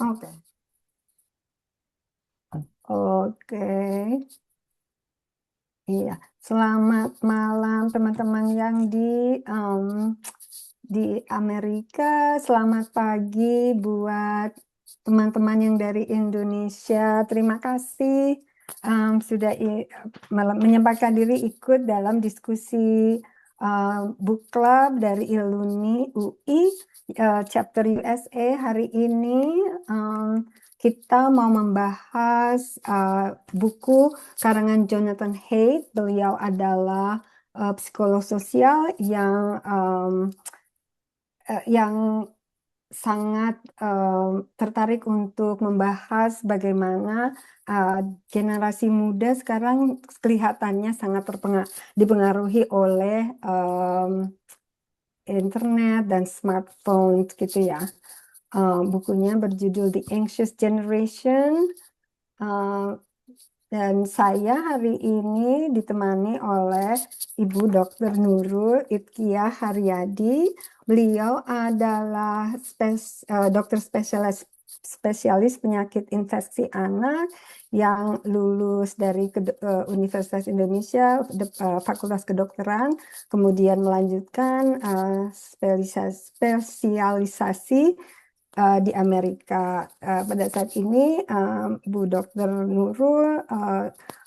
Oke, oke. Iya, selamat malam teman-teman yang di Amerika. Selamat pagi buat teman-teman yang dari Indonesia. Terima kasih sudah menyempatkan diri ikut dalam diskusi book club dari Iluni UI chapter USA hari ini. Kita mau membahas buku karangan Jonathan Haidt. Beliau adalah psikolog sosial yang sangat tertarik untuk membahas bagaimana generasi muda sekarang kelihatannya sangat dipengaruhi oleh internet dan smartphone gitu ya. Bukunya berjudul The Anxious Generation. Dan saya hari ini ditemani oleh Ibu Dr. Nurul Itkia Haryadi. Beliau adalah dokter spesialis penyakit infeksi anak yang lulus dari Universitas Indonesia, Fakultas Kedokteran, kemudian melanjutkan spesialisasi di Amerika. Pada saat ini Bu Dr. Nurul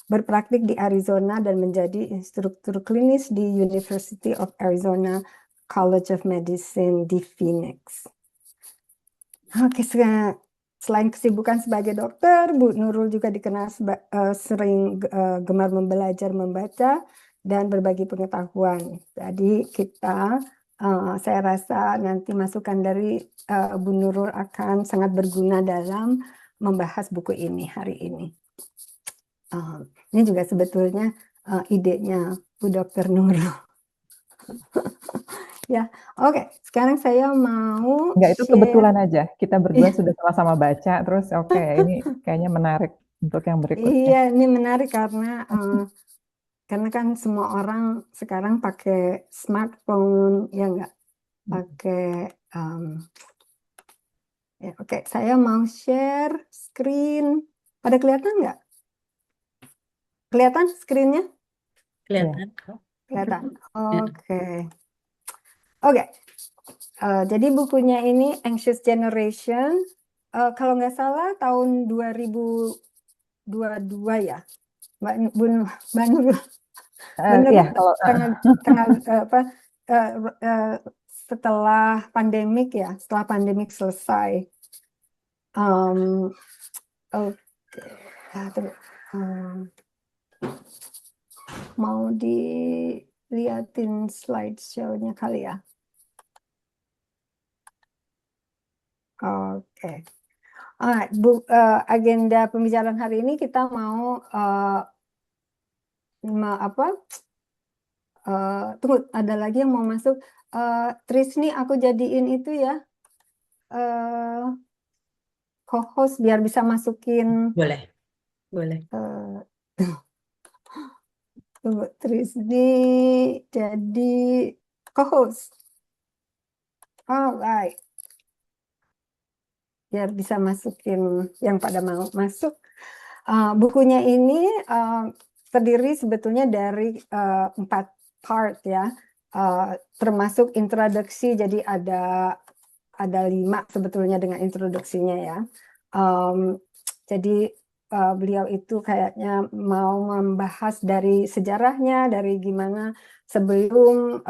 berpraktik di Arizona dan menjadi instruktur klinis di University of Arizona College of Medicine di Phoenix. Oke, selain kesibukan sebagai dokter, Bu Nurul juga dikenal sering gemar belajar, membaca, dan berbagi pengetahuan. Jadi saya rasa nanti masukan dari Bu Nurul akan sangat berguna dalam membahas buku ini hari ini. Ini juga sebetulnya idenya Bu Dr. Nurul. Ya, oke. Sekarang saya mau Enggak, itu share. kebetulan aja. Kita berdua sudah sama-sama baca, terus oke, ini kayaknya menarik untuk yang berikutnya. Iya, ini menarik karena kan semua orang sekarang pakai smartphone, ya nggak pakai. Ya, oke, saya mau share screen. Pada kelihatan nggak? Kelihatan screennya? Kelihatan kok. Kelihatan. Ya. Oke. Jadi bukunya ini Anxious Generation. Kalau nggak salah tahun 2022 ya, Mbak Nurul. Bener Ya, lah, kalau setelah pandemik selesai. Mau dilihatin slideshow-nya kali ya. Oke. Agenda pembicaraan hari ini kita mau tunggu, ada lagi yang mau masuk. Trisni, aku jadiin itu ya co-host biar bisa masukin. Boleh. Tunggu, Trisni jadi co-host. Alright. Biar bisa masukin yang pada mau masuk. Bukunya ini terdiri sebetulnya dari 4 part ya, termasuk introduksi. Jadi ada 5 sebetulnya dengan introduksinya ya. Jadi beliau itu kayaknya mau membahas dari sejarahnya, dari gimana sebelum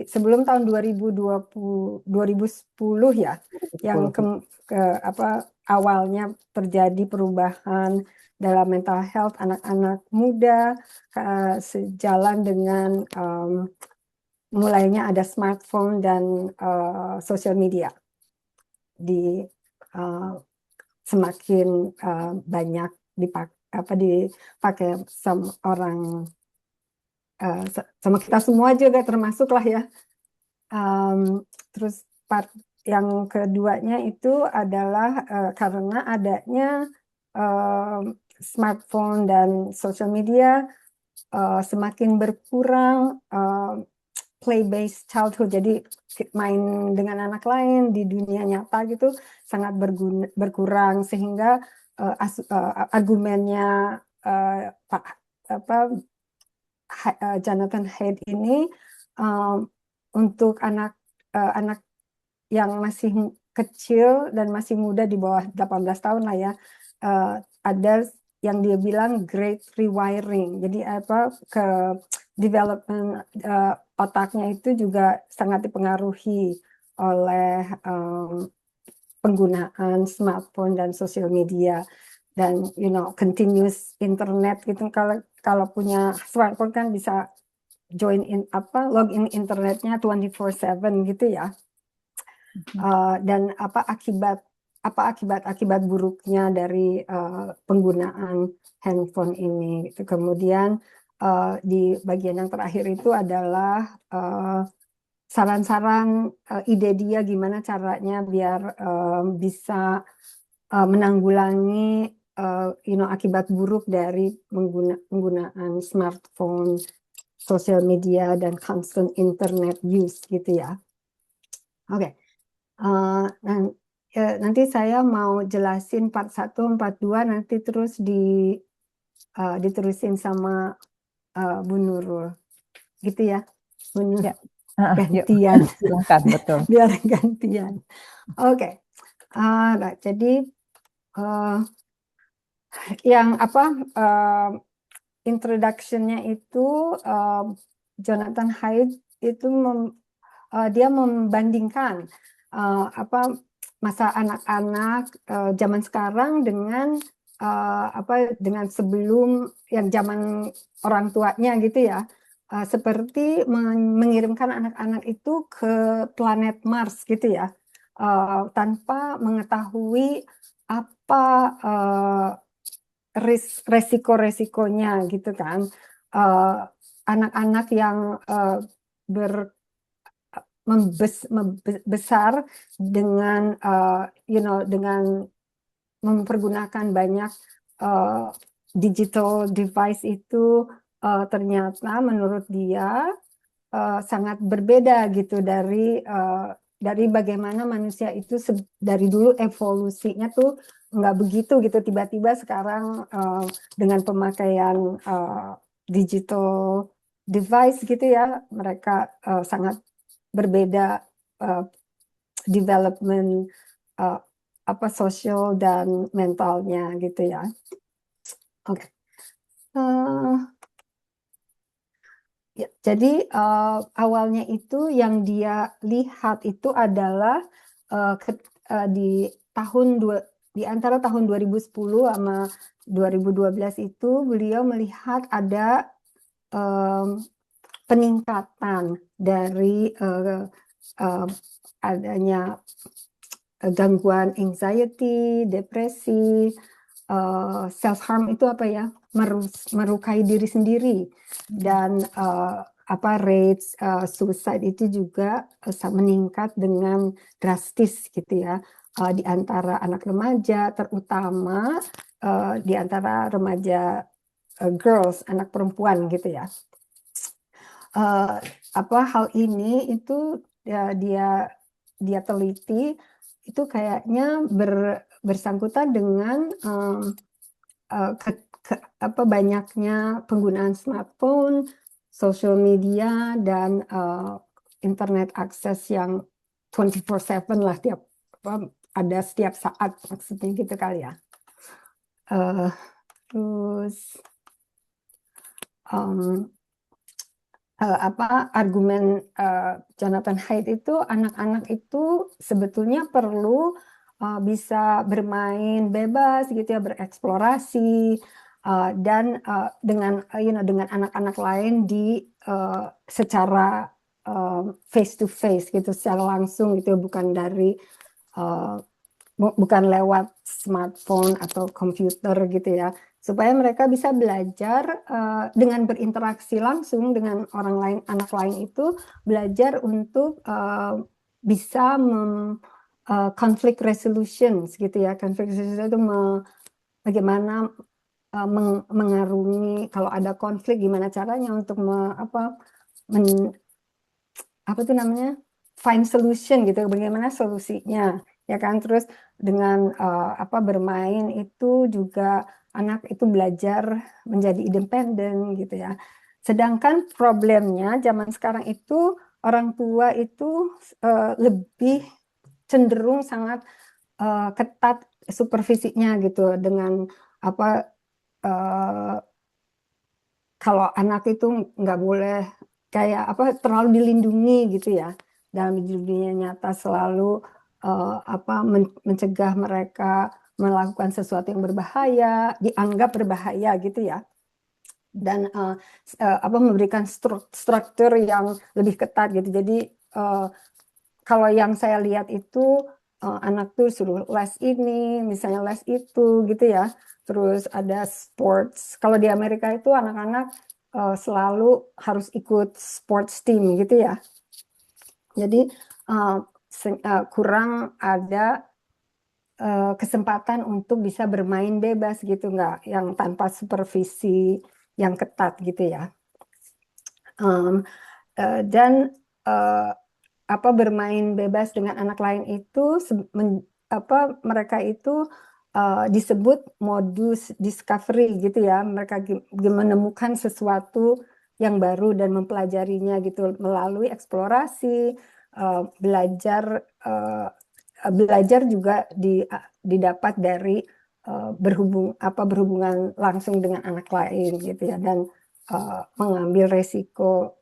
sebelum tahun 2010 ya, yang awalnya terjadi perubahan dalam mental health anak-anak muda sejalan dengan mulainya ada smartphone dan sosial media semakin banyak dipakai sama orang, sama kita semua juga termasuk lah ya. Terus part yang keduanya itu adalah karena adanya smartphone dan sosial media semakin berkurang play-based childhood, jadi main dengan anak lain di dunia nyata gitu sangat berkurang, sehingga argumennya Pak Jonathan Haidt ini untuk anak yang masih kecil dan masih muda di bawah 18 tahun lah ya, ada yang dia bilang great rewiring. Jadi ke development otaknya itu juga sangat dipengaruhi oleh penggunaan smartphone dan sosial media dan continuous internet gitu. Kalau punya smartphone kan bisa login internetnya 24/7 gitu ya. Dan akibat buruknya dari penggunaan handphone ini gitu. Kemudian di bagian yang terakhir itu adalah saran-saran ide dia gimana caranya biar bisa menanggulangi akibat buruk dari penggunaan smartphone, sosial media, dan constant internet use gitu ya. Oke. Nanti saya mau jelasin part 1, part 2, nanti terus diterusin sama Bu Nurul. Gitu ya, Bu Nurul. Ya. Gantian. Silakan, betul. Biar gantian. Oke. Jadi yang introduction-nya itu Jonathan Haidt itu dia membandingkan masa anak-anak zaman sekarang dengan dengan sebelum yang zaman orang tuanya gitu ya, seperti mengirimkan anak-anak itu ke planet Mars gitu ya, tanpa mengetahui apa resiko-resikonya gitu kan. Anak-anak yang membesar dengan dengan mempergunakan banyak digital device itu ternyata menurut dia sangat berbeda gitu dari bagaimana manusia itu dari dulu evolusinya tuh nggak begitu gitu, tiba-tiba sekarang dengan pemakaian digital device gitu ya, mereka sangat berbeda development sosial dan mentalnya gitu ya. Oke. Ya, jadi awalnya itu yang dia lihat itu adalah di antara tahun 2010 sama 2012 itu beliau melihat ada peningkatan dari adanya gangguan anxiety, depresi, self harm itu apa ya, melukai diri sendiri, dan rates suicide itu juga meningkat dengan drastis gitu ya, di antara anak remaja, terutama di antara remaja girls, anak perempuan gitu ya. Hal ini itu dia teliti itu kayaknya bersangkutan dengan banyaknya penggunaan smartphone, social media, dan internet akses yang 24/7 lah, ada setiap saat, maksudnya gitu kali ya. Terus argumen Jonathan Haidt itu anak-anak itu sebetulnya perlu bisa bermain bebas gitu ya, bereksplorasi dan dengan anak-anak lain secara face to face gitu, secara langsung gitu, bukan lewat smartphone atau komputer gitu ya, supaya mereka bisa belajar dengan berinteraksi langsung dengan orang lain, anak lain itu belajar untuk bisa conflict resolution gitu ya. Conflict resolution itu bagaimana mengarungi kalau ada konflik, gimana caranya untuk apa tuh namanya, find solution gitu, bagaimana solusinya, ya kan. Terus dengan apa bermain itu juga anak itu belajar menjadi independen gitu ya. Sedangkan problemnya zaman sekarang itu orang tua itu lebih cenderung sangat ketat supervisinya gitu dengan apa eh, kalau anak itu nggak boleh kayak apa terlalu dilindungi gitu ya, dalam dunia nyata selalu apa mencegah mereka melakukan sesuatu yang berbahaya, dianggap berbahaya gitu ya, dan apa memberikan struktur yang lebih ketat gitu. Jadi eh, kalau yang saya lihat itu anak tuh suruh les ini, misalnya les itu gitu ya. Terus ada sports. Kalau di Amerika itu anak-anak selalu harus ikut sports team gitu ya. Jadi kurang ada kesempatan untuk bisa bermain bebas gitu, nggak yang tanpa supervisi yang ketat gitu ya. Dan apa bermain bebas dengan anak lain itu apa mereka itu disebut modus discovery gitu ya. Mereka menemukan sesuatu yang baru dan mempelajarinya gitu melalui eksplorasi, belajar juga didapat dari berhubungan langsung dengan anak lain gitu ya, dan mengambil resiko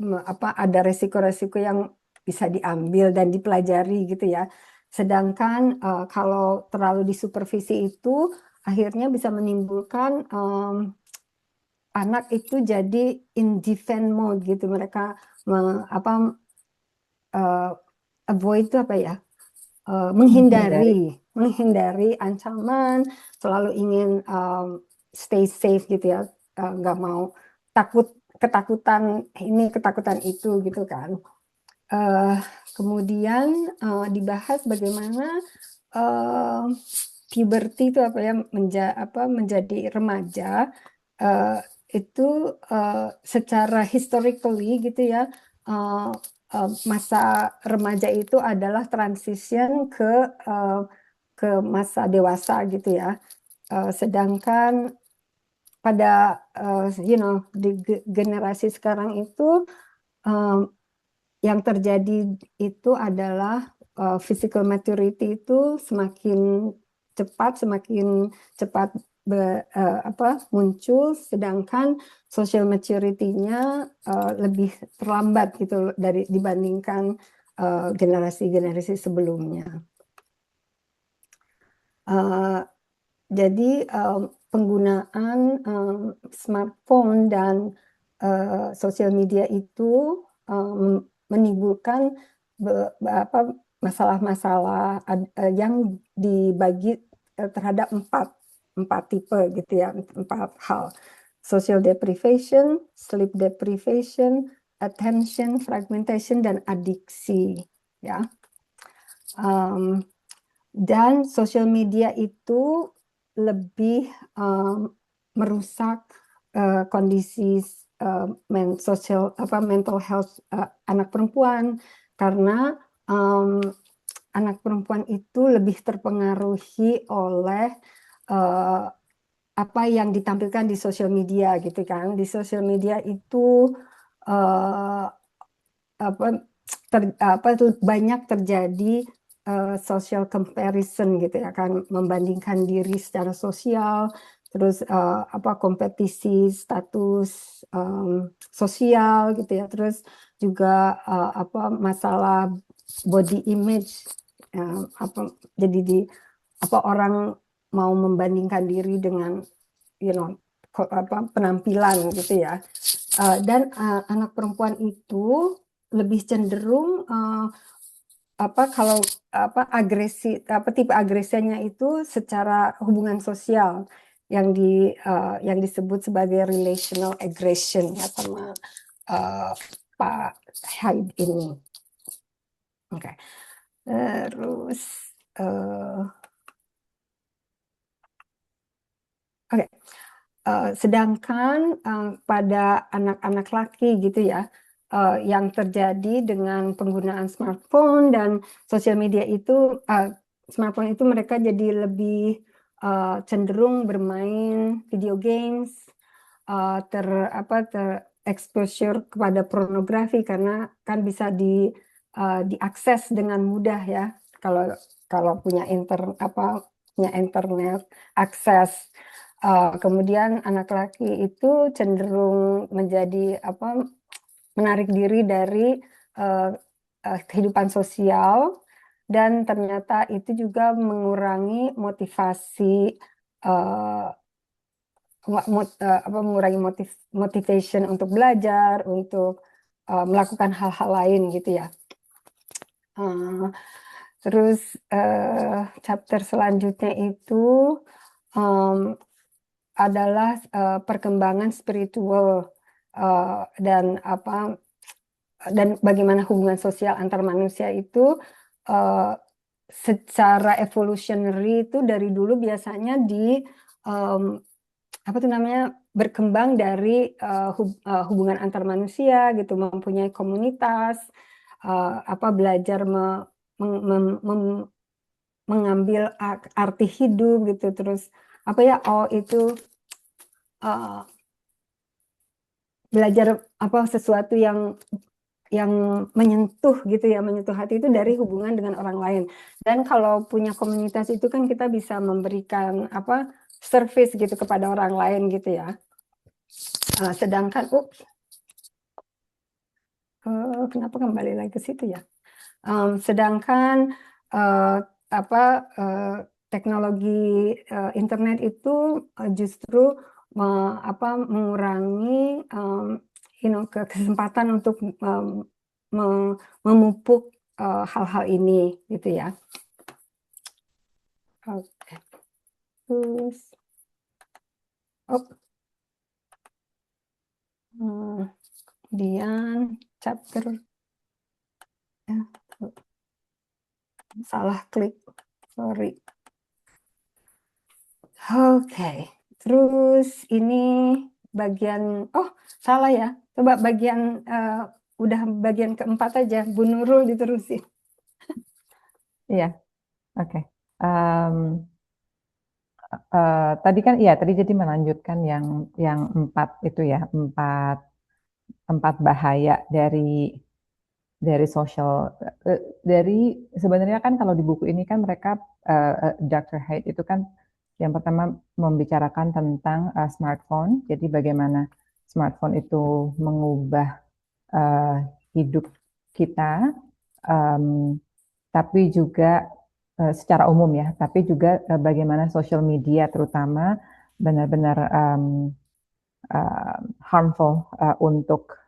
apa ada resiko-resiko yang bisa diambil dan dipelajari gitu ya. Sedangkan kalau terlalu disupervisi itu akhirnya bisa menimbulkan anak itu jadi in defense mode gitu. Mereka apa avoid itu apa ya? Menghindari ancaman, selalu ingin stay safe gitu ya, nggak mau ketakutan ini ketakutan itu gitu kan. Kemudian dibahas bagaimana puberty itu apa ya, menjadi remaja uh, itu secara historically gitu ya, masa remaja itu adalah transition ke masa dewasa gitu ya. Sedangkan pada di generasi sekarang itu yang terjadi itu adalah physical maturity itu semakin cepat muncul, sedangkan social maturity-nya lebih terlambat gitu dibandingkan generasi-generasi sebelumnya. Jadi penggunaan smartphone dan sosial media itu menimbulkan masalah-masalah yang dibagi terhadap empat tipe gitu ya, 4 hal: social deprivation, sleep deprivation, attention fragmentation, dan adiksi ya. Dan sosial media itu lebih merusak kondisi mental health anak perempuan, karena anak perempuan itu lebih terpengaruhi oleh apa yang ditampilkan di sosial media gitu kan. Di sosial media itu banyak terjadi social comparison gitu ya kan, membandingkan diri secara sosial, terus kompetisi status sosial gitu ya, terus juga masalah body image, jadi orang mau membandingkan diri dengan penampilan gitu ya. Dan anak perempuan itu lebih cenderung kalau tipe agresinya itu secara hubungan sosial yang disebut sebagai relational aggression ya, sama Pak Hyde ini. Oke. Terus sedangkan pada anak-anak laki gitu ya, yang terjadi dengan penggunaan smartphone dan sosial media itu, smartphone itu mereka jadi lebih cenderung bermain video games, exposure kepada pornografi karena kan bisa diakses dengan mudah ya kalau kalau punya internet akses. Kemudian anak laki itu cenderung menjadi menarik diri dari kehidupan sosial dan ternyata itu juga mengurangi motivasi mengurangi motivation untuk belajar, untuk melakukan hal-hal lain gitu ya. Terus chapter selanjutnya itu adalah perkembangan spiritual dan bagaimana hubungan sosial antar manusia itu secara evolutionary itu dari dulu biasanya berkembang dari hubungan antar manusia gitu, mempunyai komunitas, belajar mengambil arti hidup gitu, terus itu belajar sesuatu yang menyentuh gitu ya, menyentuh hati itu dari hubungan dengan orang lain. Dan kalau punya komunitas itu kan kita bisa memberikan service gitu kepada orang lain gitu ya. Sedangkan kenapa kembali lagi ke situ ya? Sedangkan teknologi internet itu justru mengurangi kesempatan untuk memupuk hal-hal ini gitu ya. Oke. Terus kemudian chapter salah klik, sorry. Oke, terus ini bagian salah ya, coba bagian udah bagian keempat aja, Bu Nurul diterusin. Iya, oke. Tadi kan, iya tadi jadi melanjutkan yang 4 itu ya, empat bahaya dari social, dari sebenarnya kan kalau di buku ini kan mereka Dr. Haidt itu kan yang pertama membicarakan tentang smartphone, jadi bagaimana smartphone itu mengubah hidup kita, tapi juga secara umum ya, tapi juga bagaimana social media terutama benar-benar harmful untuk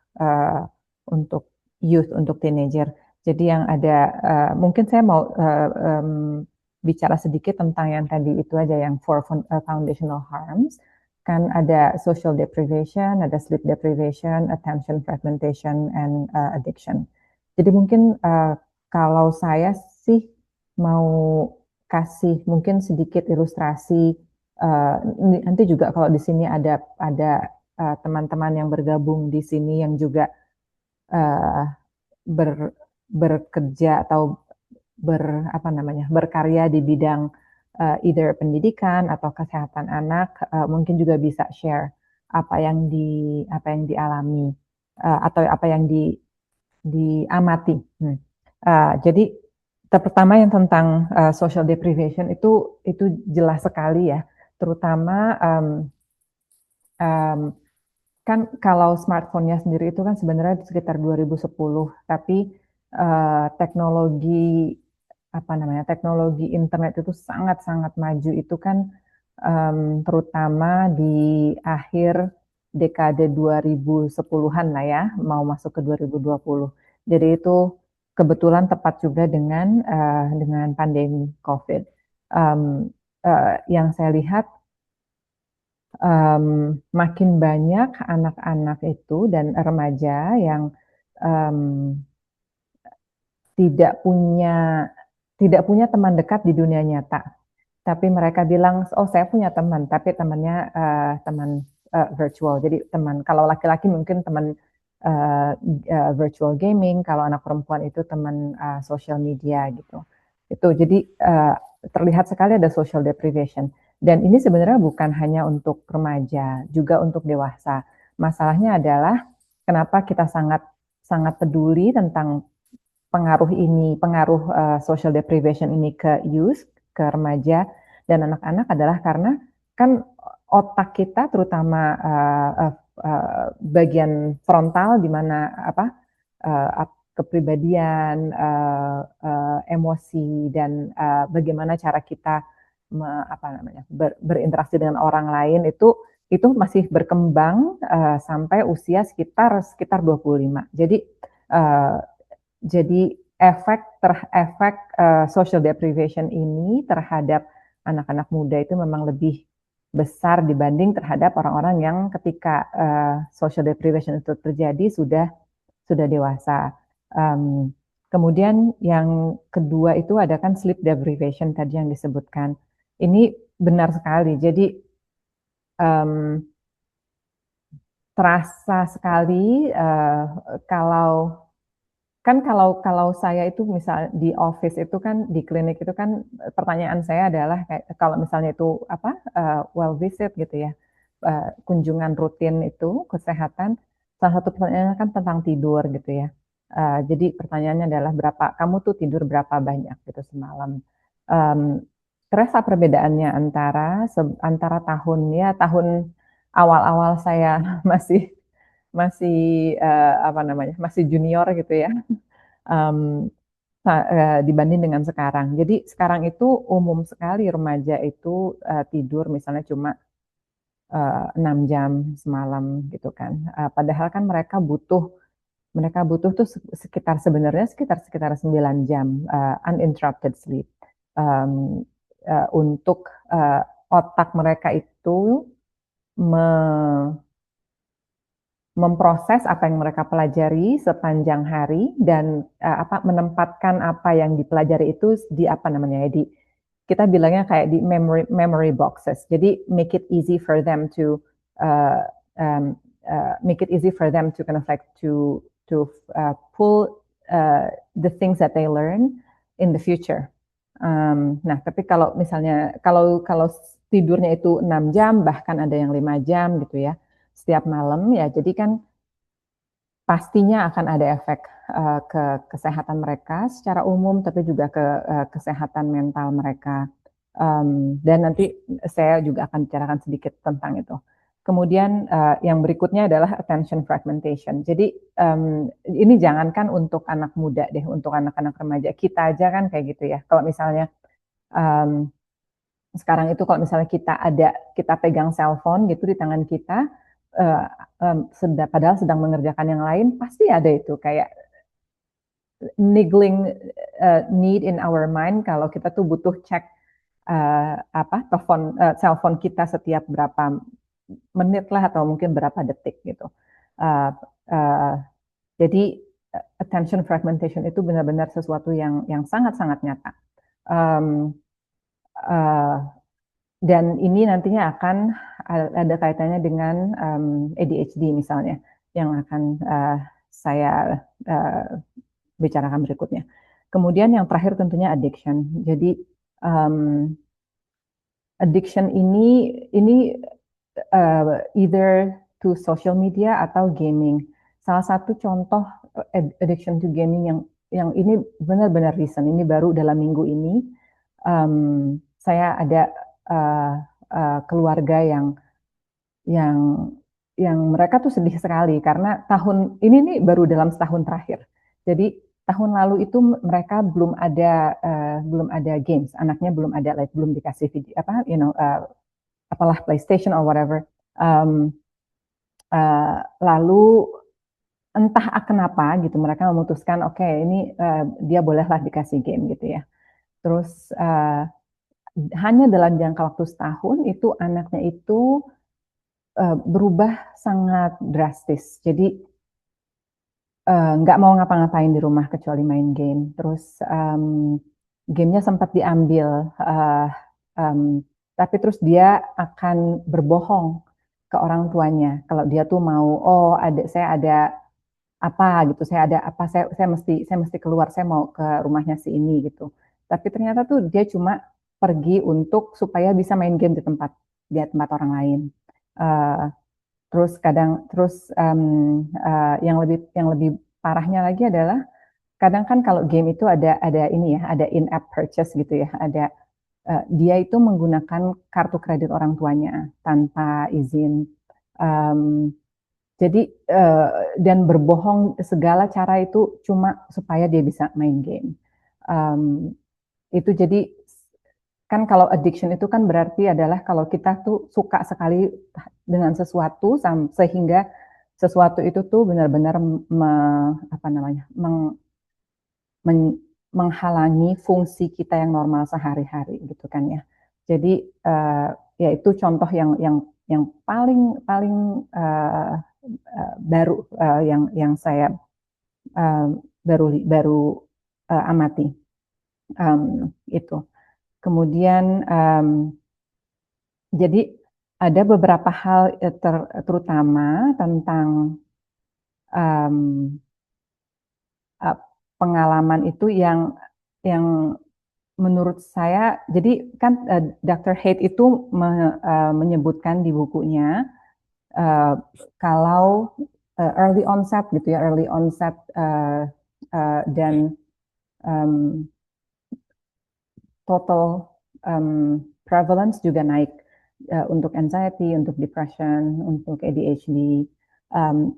youth, untuk teenager. Jadi yang ada, mungkin saya mau bicara sedikit tentang yang tadi itu aja, yang four foundational harms. Kan ada social deprivation, ada sleep deprivation, attention fragmentation, and addiction. Jadi mungkin kalau saya sih mau kasih mungkin sedikit ilustrasi, nanti juga kalau di sini ada teman-teman yang bergabung di sini yang juga bekerja atau berkarya di bidang either pendidikan atau kesehatan anak, mungkin juga bisa share apa yang dialami atau apa yang diamati. Jadi pertama yang tentang social deprivation itu jelas sekali ya, terutama kan kalau smartphone-nya sendiri itu kan sebenarnya sekitar 2010, tapi teknologi internet itu sangat-sangat maju itu kan terutama di akhir dekade 2010-an lah ya, mau masuk ke 2020. Jadi itu kebetulan tepat juga dengan pandemi COVID. Yang saya lihat makin banyak anak-anak itu dan remaja yang tidak punya teman dekat di dunia nyata. Tapi mereka bilang, oh saya punya teman, tapi temannya teman virtual. Jadi teman, kalau laki-laki mungkin teman virtual gaming, kalau anak perempuan itu teman social media gitu. Itu jadi terlihat sekali ada social deprivation. Dan ini sebenarnya bukan hanya untuk remaja, juga untuk dewasa. Masalahnya adalah kenapa kita sangat sangat peduli tentang pengaruh social deprivation ini ke youth, ke remaja dan anak-anak adalah karena kan otak kita terutama bagian frontal di mana kepribadian, emosi dan bagaimana cara kita berinteraksi dengan orang lain itu masih berkembang sampai usia sekitar 25. Jadi efek social deprivation ini terhadap anak-anak muda itu memang lebih besar dibanding terhadap orang-orang yang ketika social deprivation itu terjadi sudah dewasa. Kemudian yang kedua itu ada kan sleep deprivation tadi yang disebutkan. Ini benar sekali. Jadi terasa sekali kalau saya itu misal di office itu kan di klinik itu kan pertanyaan saya adalah kayak kalau misalnya itu well visit gitu ya, kunjungan rutin itu kesehatan, salah satu pertanyaannya kan tentang tidur gitu ya. Jadi pertanyaannya adalah kamu tuh tidur berapa banyak gitu semalam. Terasa perbedaannya antara tahun awal-awal saya masih masih junior gitu ya, dibanding dengan sekarang. Jadi sekarang itu umum sekali remaja itu tidur misalnya cuma 6 jam semalam gitu kan. Padahal kan mereka butuh tuh sebenarnya sekitar 9 jam uninterrupted sleep untuk otak mereka itu memproses apa yang mereka pelajari sepanjang hari dan menempatkan apa yang dipelajari itu di kita bilangnya kayak di memory boxes. Jadi make it easy for them to kind of like to pull the things that they learn in the future. Nah, tapi kalau misalnya kalau tidurnya itu 6 jam bahkan ada yang 5 jam gitu ya setiap malam ya, jadi kan pastinya akan ada efek ke kesehatan mereka secara umum, tapi juga ke kesehatan mental mereka. Dan nanti saya juga akan bicarakan sedikit tentang itu. Kemudian yang berikutnya adalah attention fragmentation. Jadi ini jangankan untuk anak muda deh, untuk anak-anak remaja, kita aja kan kayak gitu ya. Kalau misalnya sekarang itu kalau misalnya kita pegang cellphone gitu di tangan kita, padahal sedang mengerjakan yang lain, pasti ada itu kayak niggling need in our mind kalau kita tuh butuh cek cellphone kita setiap berapa menit lah atau mungkin berapa detik gitu. Jadi attention fragmentation itu benar-benar sesuatu yang sangat-sangat nyata. Dan ini nantinya akan ada kaitannya dengan ADHD misalnya, yang akan saya bicarakan berikutnya. Kemudian yang terakhir tentunya addiction. Jadi addiction ini either to social media atau gaming. Salah satu contoh addiction to gaming yang ini benar-benar recent, ini baru dalam minggu ini, saya ada keluarga yang mereka tuh sedih sekali karena tahun ini nih baru dalam setahun terakhir. Jadi tahun lalu itu mereka belum ada games, anaknya belum dikasih video apalah PlayStation or whatever. Lalu entah kenapa gitu mereka memutuskan oke, ini dia bolehlah dikasih game gitu ya. Terus hanya dalam jangka waktu setahun itu anaknya itu berubah sangat drastis. Jadi nggak mau ngapa-ngapain di rumah kecuali main game. Terus gamenya sempat diambil, tapi terus dia akan berbohong ke orang tuanya kalau dia tuh mau, saya ada apa gitu, saya ada apa, saya mesti keluar, saya mau ke rumahnya si ini gitu. Tapi ternyata tuh dia cuma pergi untuk supaya bisa main game di tempat orang lain. Uh, terus yang lebih parahnya lagi adalah kadang kan kalau game itu ada ini ya, ada in-app purchase gitu ya, dia itu menggunakan kartu kredit orang tuanya tanpa izin. Um, jadi dan berbohong segala cara itu cuma supaya dia bisa main game. Um, itu jadi kan kalau addiction itu kan berarti adalah kalau kita tuh suka sekali dengan sesuatu sehingga sesuatu itu tuh benar-benar apa namanya menghalangi fungsi kita yang normal sehari-hari gitu kan ya. Jadi ya itu contoh yang paling paling baru yang saya uh, baru baru amati itu. Kemudian jadi ada beberapa hal terutama tentang um, pengalaman itu yang menurut saya, jadi kan Dr. Haidt itu menyebutkan di bukunya kalau early onset gitu ya, early onset dan um, total prevalence juga naik untuk anxiety, untuk depression, untuk ADHD.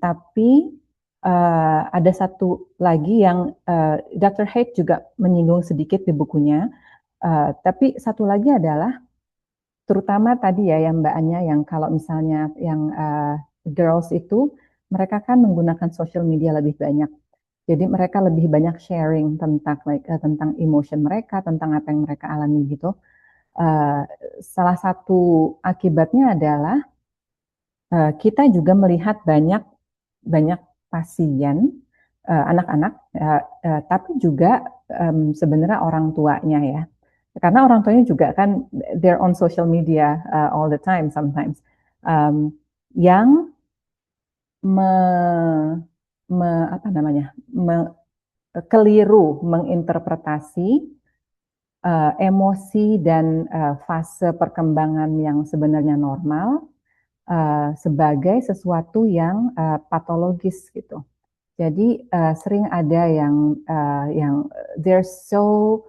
Tapi ada satu lagi yang Dr. Haidt juga menyinggung sedikit di bukunya. Tapi satu lagi adalah terutama tadi ya yang Mbak Anya yang kalau misalnya yang girls itu mereka kan menggunakan social media lebih banyak. Jadi mereka lebih banyak sharing tentang emotion mereka, tentang apa yang mereka alami gitu. Salah satu akibatnya adalah kita juga melihat banyak pasien anak-anak, tapi juga sebenarnya orang tuanya ya. Karena orang tuanya juga kan they're on social media all the time sometimes, yang apa namanya keliru menginterpretasi emosi dan fase perkembangan yang sebenarnya normal sebagai sesuatu yang patologis gitu. Jadi sering ada yang they're so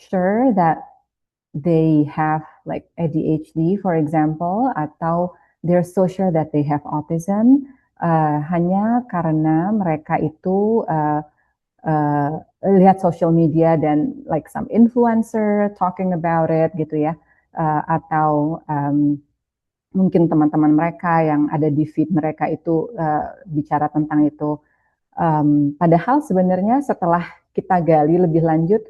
sure that they have like ADHD for example, atau they're so sure that they have autism hanya karena mereka itu lihat social media dan like some influencer talking about it gitu ya, atau mungkin teman-teman mereka yang ada di feed mereka itu bicara tentang itu. Padahal sebenarnya setelah kita gali lebih lanjut,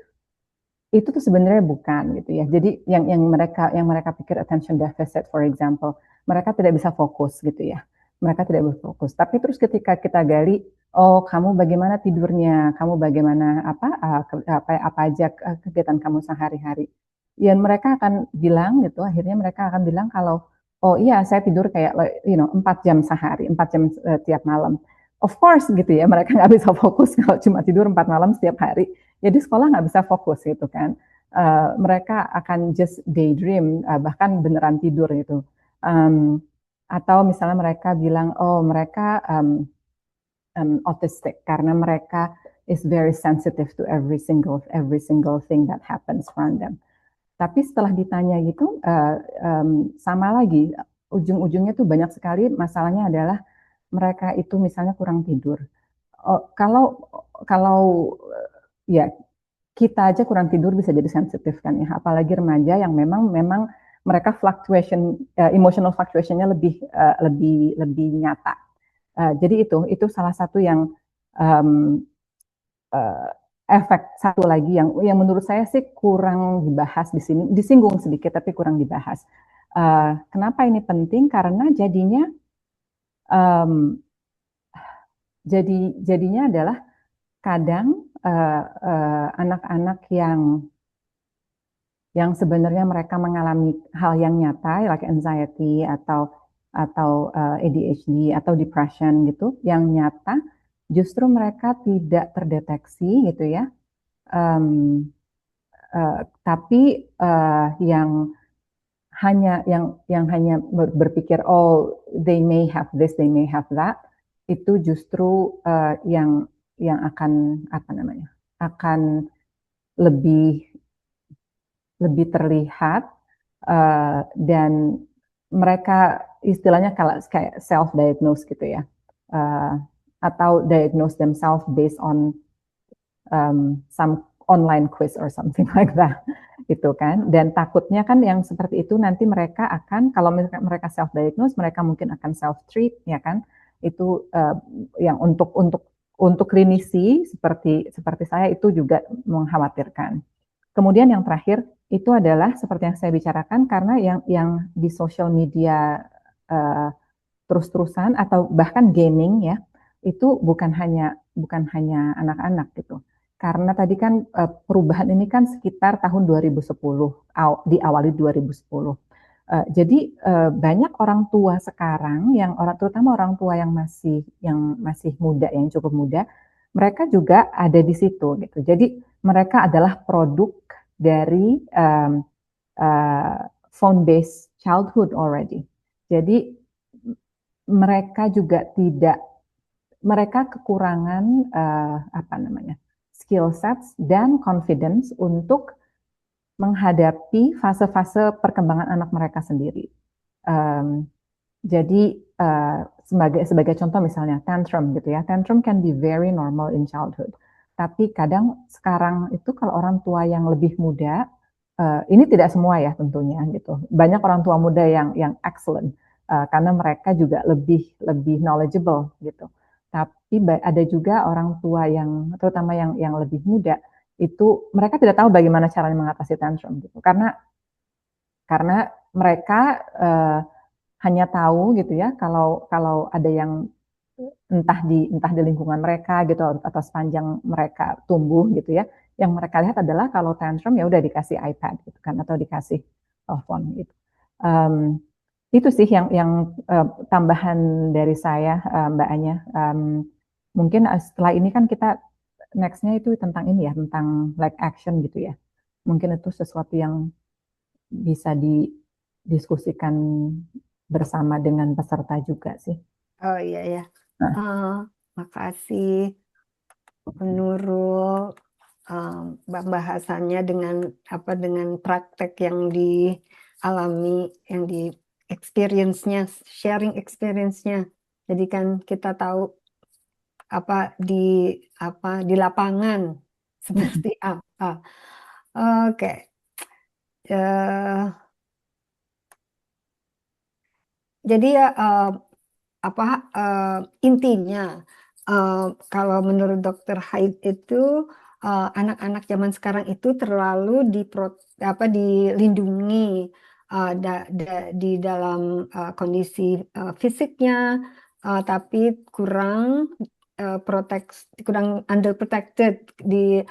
itu tuh sebenarnya bukan gitu ya. Jadi yang mereka pikir attention deficit, for example, mereka tidak bisa fokus gitu ya. Mereka tidak bisa fokus. Tapi terus ketika kita gali, oh kamu bagaimana tidurnya, kamu bagaimana apa aja kegiatan kamu sehari-hari. Ya mereka akan bilang gitu, akhirnya mereka akan bilang kalau oh iya saya tidur kayak 4 jam sehari, 4 jam tiap malam. Of course gitu ya, mereka nggak bisa fokus kalau cuma tidur 4 malam setiap hari. Ya di sekolah nggak bisa fokus gitu kan. Mereka akan just daydream, bahkan beneran tidur gitu. Atau misalnya mereka bilang, oh mereka autistic karena mereka is very sensitive to every single thing that happens around them. Tapi setelah ditanya gitu, sama lagi, ujung-ujungnya tuh banyak sekali masalahnya adalah mereka itu misalnya kurang tidur. Oh, kalau ya kita aja kurang tidur bisa jadi sensitif kan ya, apalagi remaja yang memang mereka emotional fluctuationnya lebih nyata. Jadi itu salah satu yang efek satu lagi yang menurut saya sih kurang dibahas di sini, disinggung sedikit tapi kurang dibahas. Kenapa ini penting? Karena jadinya adalah kadang anak-anak yang sebenarnya mereka mengalami hal yang nyata, like anxiety atau atau ADHD atau depression gitu, yang nyata justru mereka tidak terdeteksi gitu ya. Tapi yang hanya berpikir they may have this, they may have that, itu justru yang akan akan lebih terlihat, dan mereka istilahnya kalau kayak self diagnose gitu ya, atau diagnose themselves based on some online quiz or something like that, itu kan. Dan takutnya kan yang seperti itu nanti mereka akan, kalau mereka self diagnose, mereka mungkin akan self treat, ya kan. Itu yang untuk klinisi seperti saya itu juga mengkhawatirkan. Kemudian yang terakhir itu adalah seperti yang saya bicarakan, karena yang di social media terus-terusan atau bahkan gaming ya, itu bukan hanya anak-anak gitu. Karena tadi kan perubahan ini kan sekitar tahun 2010, diawali 2010. Jadi banyak orang tua sekarang terutama orang tua yang masih muda, yang cukup muda, mereka juga ada di situ gitu. Jadi mereka adalah produk dari phone-based childhood already. Jadi mereka kekurangan skill sets dan confidence untuk menghadapi fase-fase perkembangan anak mereka sendiri. Jadi sebagai contoh misalnya tantrum gitu ya, tantrum can be very normal in childhood. Tapi kadang sekarang itu kalau orang tua yang lebih muda, ini tidak semua ya tentunya gitu. Banyak orang tua muda yang excellent, karena mereka juga lebih knowledgeable gitu. Tapi ada juga orang tua yang terutama yang lebih muda, itu mereka tidak tahu bagaimana caranya mengatasi tantrum gitu. Karena mereka hanya tahu gitu ya, kalau ada yang entah di lingkungan mereka gitu atau sepanjang mereka tumbuh gitu ya, yang mereka lihat adalah kalau tantrum ya udah dikasih iPad gitu kan, atau dikasih telepon gitu. Itu sih yang tambahan dari saya, Mbak Anya. Mungkin setelah ini kan kita nextnya itu tentang ini ya, tentang like action gitu ya. Mungkin itu sesuatu yang bisa didiskusikan bersama dengan peserta juga sih. Oh iya ya. Makasih Nurul, bahasannya dengan praktek yang dialami, yang di experience-nya, sharing experience-nya. Jadi kan kita tahu di lapangan seperti apa. Oke. Jadi ya intinya kalau menurut Dr. Haid itu anak-anak zaman sekarang itu terlalu dilindungi di dalam kondisi fisiknya, tapi kurang kurang underprotected di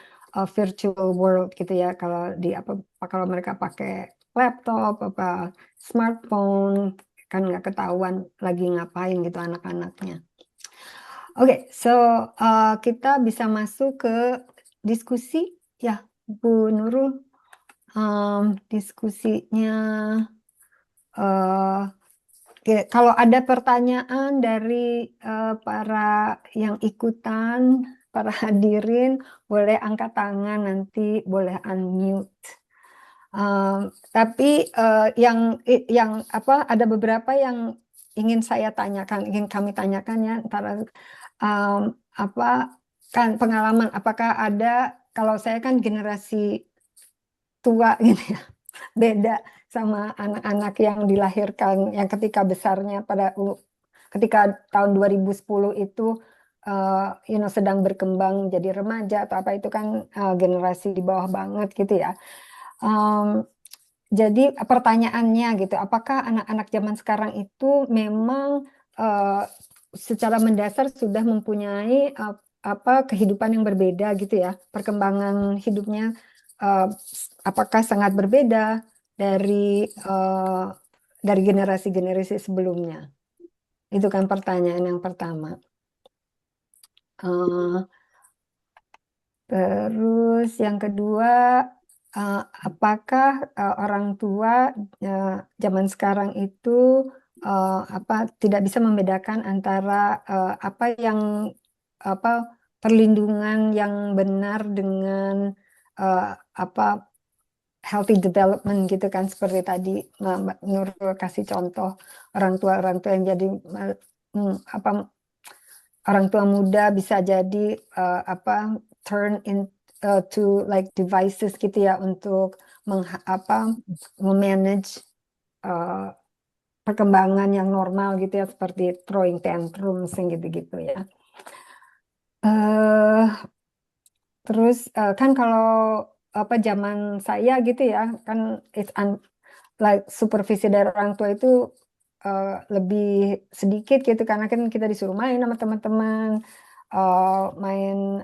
virtual world gitu ya. Kalau mereka pakai laptop smartphone, kan nggak ketahuan lagi ngapain gitu anak-anaknya. Oke, so kita bisa masuk ke diskusi ya, Bu Nurul. Diskusinya, kalau ada pertanyaan dari para yang ikutan, para hadirin, boleh angkat tangan, nanti boleh unmute. Tapi ada beberapa yang ingin kami tanyakan ya, antara kan pengalaman, apakah ada, kalau saya kan generasi tua gitu ya, beda sama anak-anak yang dilahirkan yang ketika besarnya ketika tahun 2010 itu sedang berkembang jadi remaja atau apa, itu kan generasi di bawah banget gitu ya. Jadi pertanyaannya gitu, apakah anak-anak zaman sekarang itu memang secara mendasar sudah mempunyai kehidupan yang berbeda gitu ya, perkembangan hidupnya apakah sangat berbeda dari dari generasi-generasi sebelumnya? Itu kan pertanyaan yang pertama. Eh, Terus yang kedua, apakah orang tua zaman sekarang itu tidak bisa membedakan antara apa yang apa perlindungan yang benar dengan apa healthy development gitu kan, seperti tadi Mbak Nurul kasih contoh orang tua yang jadi apa orang tua muda bisa jadi turn to like devices gitu ya untuk memanage uh, perkembangan yang normal gitu ya, seperti throwing tantrums yang gitu-gitu ya. Uh, Terus kan kalau zaman saya gitu ya kan like supervisi dari orang tua itu lebih sedikit gitu, karena kan kita disuruh main sama teman-teman, main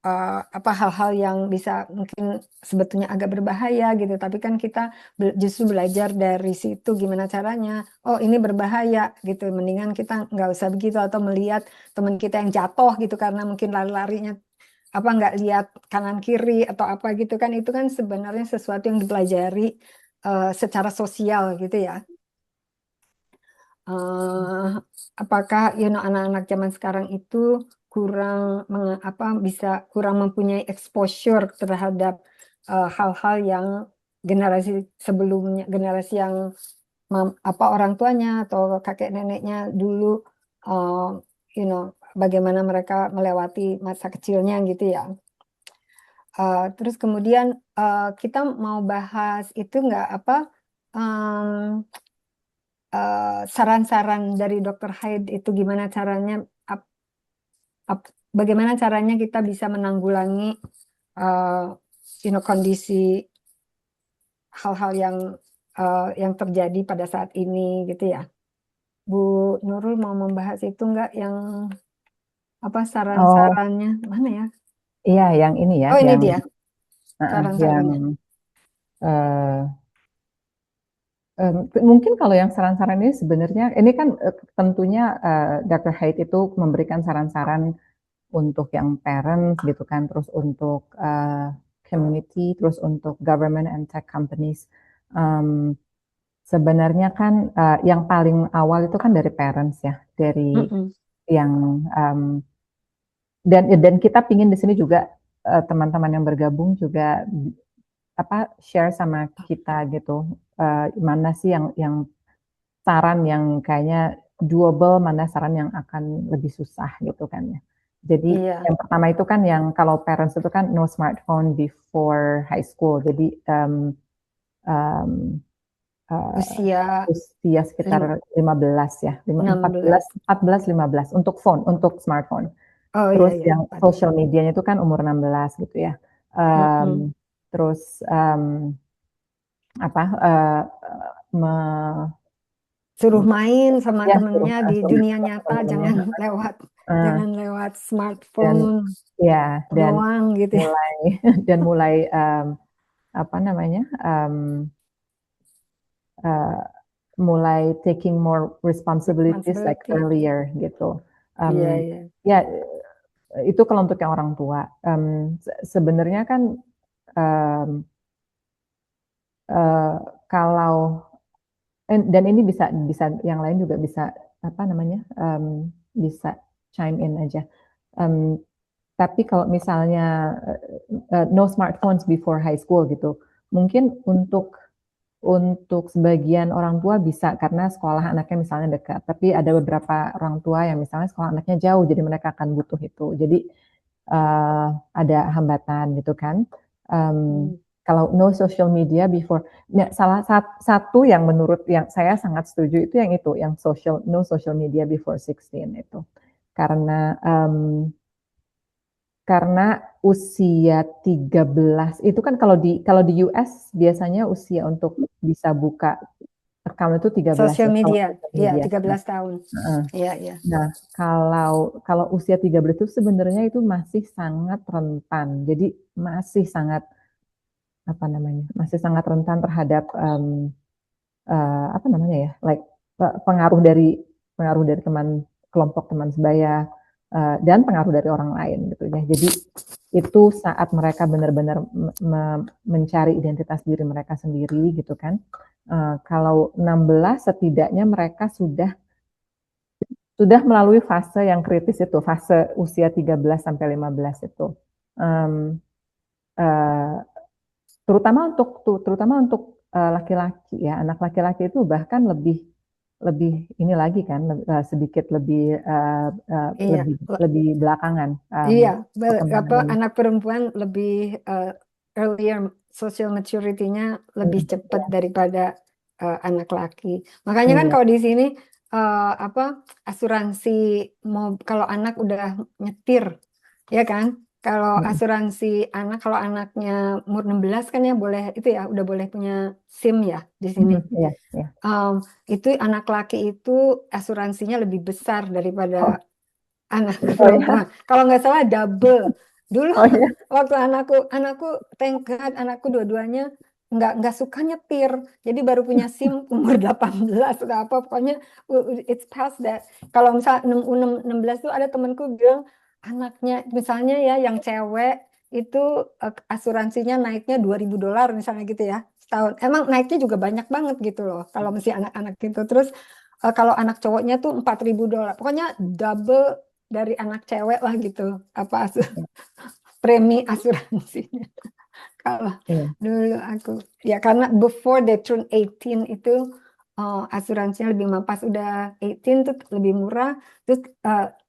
hal-hal yang bisa mungkin sebetulnya agak berbahaya gitu, tapi kan kita justru belajar dari situ gimana caranya, oh ini berbahaya gitu, mendingan kita nggak usah begitu, atau melihat teman kita yang jatuh gitu karena mungkin lari-larinya nggak lihat kanan kiri atau apa gitu kan, itu kan sebenarnya sesuatu yang dipelajari secara sosial gitu ya. Apakah anak-anak zaman sekarang itu kurang kurang mempunyai exposure terhadap hal-hal yang generasi sebelumnya, generasi yang orang tuanya atau kakek neneknya dulu, uh, bagaimana mereka melewati masa kecilnya gitu ya. Terus kemudian kita mau bahas itu nggak saran-saran dari Dr. Hyde itu gimana caranya, bagaimana caranya kita bisa menanggulangi kondisi hal-hal yang terjadi pada saat ini gitu ya. Bu Nurul mau membahas itu nggak, yang saran-sarannya mana ya? Iya, yang ini ya, Oh ini yang dia saran-sarannya. Mungkin kalau yang saran-saran ini sebenarnya, ini kan tentunya Dr. Hyde itu memberikan saran-saran untuk yang parents gitu kan, terus untuk community, terus untuk government and tech companies. Sebenarnya kan yang paling awal itu kan dari parents ya, dari yang dan kita pingin di sini juga teman-teman yang bergabung juga share sama kita gitu, mana sih yang saran yang kayaknya doable, mana saran yang akan lebih susah gitu kan ya. Jadi yang pertama itu kan yang kalau parents itu kan no smartphone before high school. Jadi usia sekitar 15 ya, 14-15 untuk phone, untuk smartphone. Terus yang social medianya itu kan umur 16 gitu ya. Terus suruh main sama temennya di dunia nyata, jangan lewat smartphone doang gitu ya. Dan mulai mulai taking more responsibilities like earlier gitu. Ya itu kalau untuk yang orang tua. Sebenarnya kan kalau dan ini bisa yang lain juga bisa bisa chime in aja. Tapi kalau misalnya no smartphones before high school gitu, mungkin untuk sebagian orang tua bisa karena sekolah anaknya misalnya dekat. Tapi ada beberapa orang tua yang misalnya sekolah anaknya jauh, jadi mereka akan butuh itu. Jadi ada hambatan gitu kan. Kalau no social media before, salah satu yang menurut yang saya sangat setuju itu yang no social media before 16 itu, karena usia 13 itu kan kalau di US biasanya usia untuk bisa buka account itu 13 social media. Iya, 13 tahun. Iya. Nah, kalau usia 13 itu sebenarnya itu masih sangat rentan. Jadi masih sangat rentan terhadap apa namanya ya, like pengaruh dari kelompok teman sebaya dan pengaruh dari orang lain gitu ya. Jadi itu saat mereka benar-benar mencari identitas diri mereka sendiri gitu kan. Kalau 16 setidaknya mereka sudah melalui fase yang kritis itu, fase usia 13 sampai 15 itu. Um, uh, terutama untuk laki-laki ya, anak laki-laki itu bahkan lebih lebih ini lagi kan, sedikit lebih Iya, lebih belakangan iya, apa perkembangan. anak perempuan lebih earlier social maturity-nya lebih cepat Iya, daripada anak laki. Makanya kan iya, kalau di sini apa asuransi kalau anak udah nyetir, ya kan? Kalau mm, asuransi anak, kalau anaknya umur 16 kan ya boleh itu ya udah boleh punya SIM ya di sini. iya, iya. Um, itu anak laki itu asuransinya lebih besar daripada Oh, anak oh ya, perempuan. Kalau nggak salah double. Dulu oh ya, waktu anakku thank God anakku dua-duanya nggak suka nyetir. Jadi baru punya SIM umur 18 atau apa pokoknya it's past that. Kalau misal 16 tuh ada temanku bilang anaknya misalnya ya yang cewek itu asuransinya naiknya $2.000 misalnya gitu ya setahun. Emang naiknya juga banyak banget gitu loh kalau mesti anak-anak gitu. Terus kalau anak cowoknya tuh $4.000. Pokoknya double dari anak cewek lah gitu apa premi asuransinya. Kalau iya, dulu aku ya karena before they turn 18 itu asuransinya lebih murah. Pas udah 18 tuh lebih murah. Terus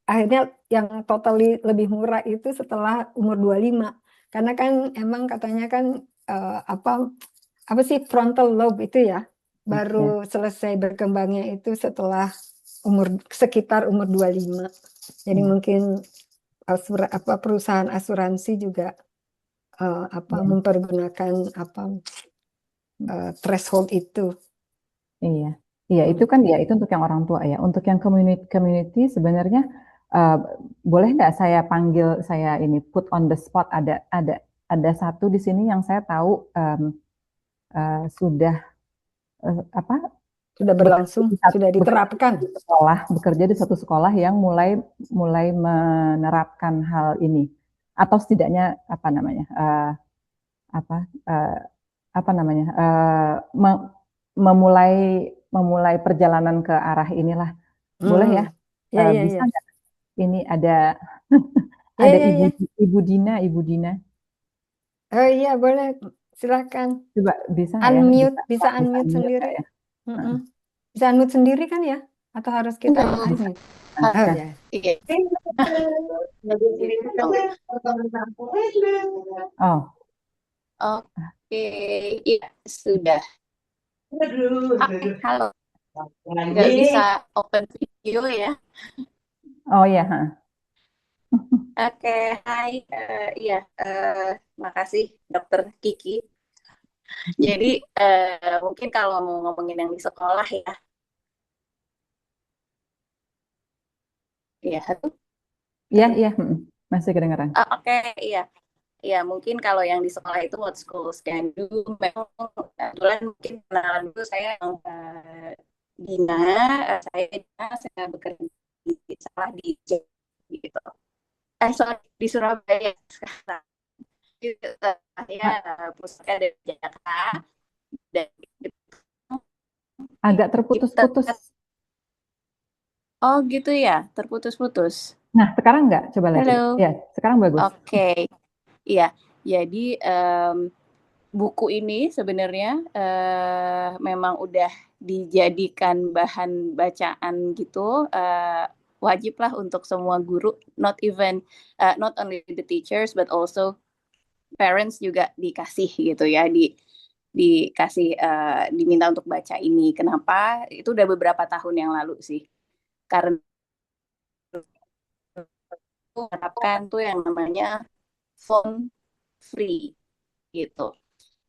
akhirnya yang totally lebih murah itu setelah umur 25. Karena kan emang katanya kan apa apa sih frontal lobe itu ya baru iya, selesai berkembangnya itu setelah sekitar umur 25. Jadi iya, mungkin apa perusahaan asuransi juga apa iya, mempergunakan apa threshold itu. iya, iya. Itu Hmm. kan ya itu untuk yang orang tua ya. Untuk yang community sebenarnya uh, boleh nggak saya panggil, saya ini put on the spot, ada satu di sini yang saya tahu sudah apa Sudah bekerja berlangsung, di satu sudah bekerja di diterapkan. satu sekolah bekerja di satu sekolah yang mulai mulai menerapkan hal ini, atau setidaknya apa namanya apa eh, apa namanya memulai memulai perjalanan ke arah inilah. Boleh ya. Hmm. Ya, ya, Bisa ya. nggak ini ada Ya, ada ya, ibu ya. ibu Dina, Oh iya, boleh. Silakan. coba bisa nggak ya, Unmute, bisa bisa bisa unmute mute sendiri. nggak ya. Mm-mm. Heeh. Bisa unmute sendiri kan ya? Atau harus kita yang Halo. Bisa. unmute? Oh Nah, ya. Iya. Gitu. oh, Oke, iya sudah. Hai, halo. Nggak bisa open video ya. oh ya, heeh. Oke, hai. Iya, makasih Dokter Kiki. Jadi mungkin kalau mau ngomongin yang di sekolah ya, iya. Halo, Iya, halo. iya, heeh. Masih kedengaran. Oke, iya. Ya, mungkin kalau yang di sekolah itu what schools can do, memang kebetulan mungkin kenalan dulu saya yang Dina, saya bekerja di salah di gitu. Sorry, di Surabaya sekarang. Saya A- pusatnya dari Jakarta dan Agak kita, terputus-putus. oh gitu ya, terputus-putus. Nah, sekarang nggak? Coba lagi. Halo, Ya, sekarang bagus. oke, iya. Jadi buku ini sebenarnya memang udah dijadikan bahan bacaan gitu, wajib lah untuk semua guru, not only the teachers but also parents juga dikasih gitu ya, dikasih diminta untuk baca ini. Kenapa? Itu udah beberapa tahun yang lalu sih, karena menerapkan tuh yang namanya phone free gitu.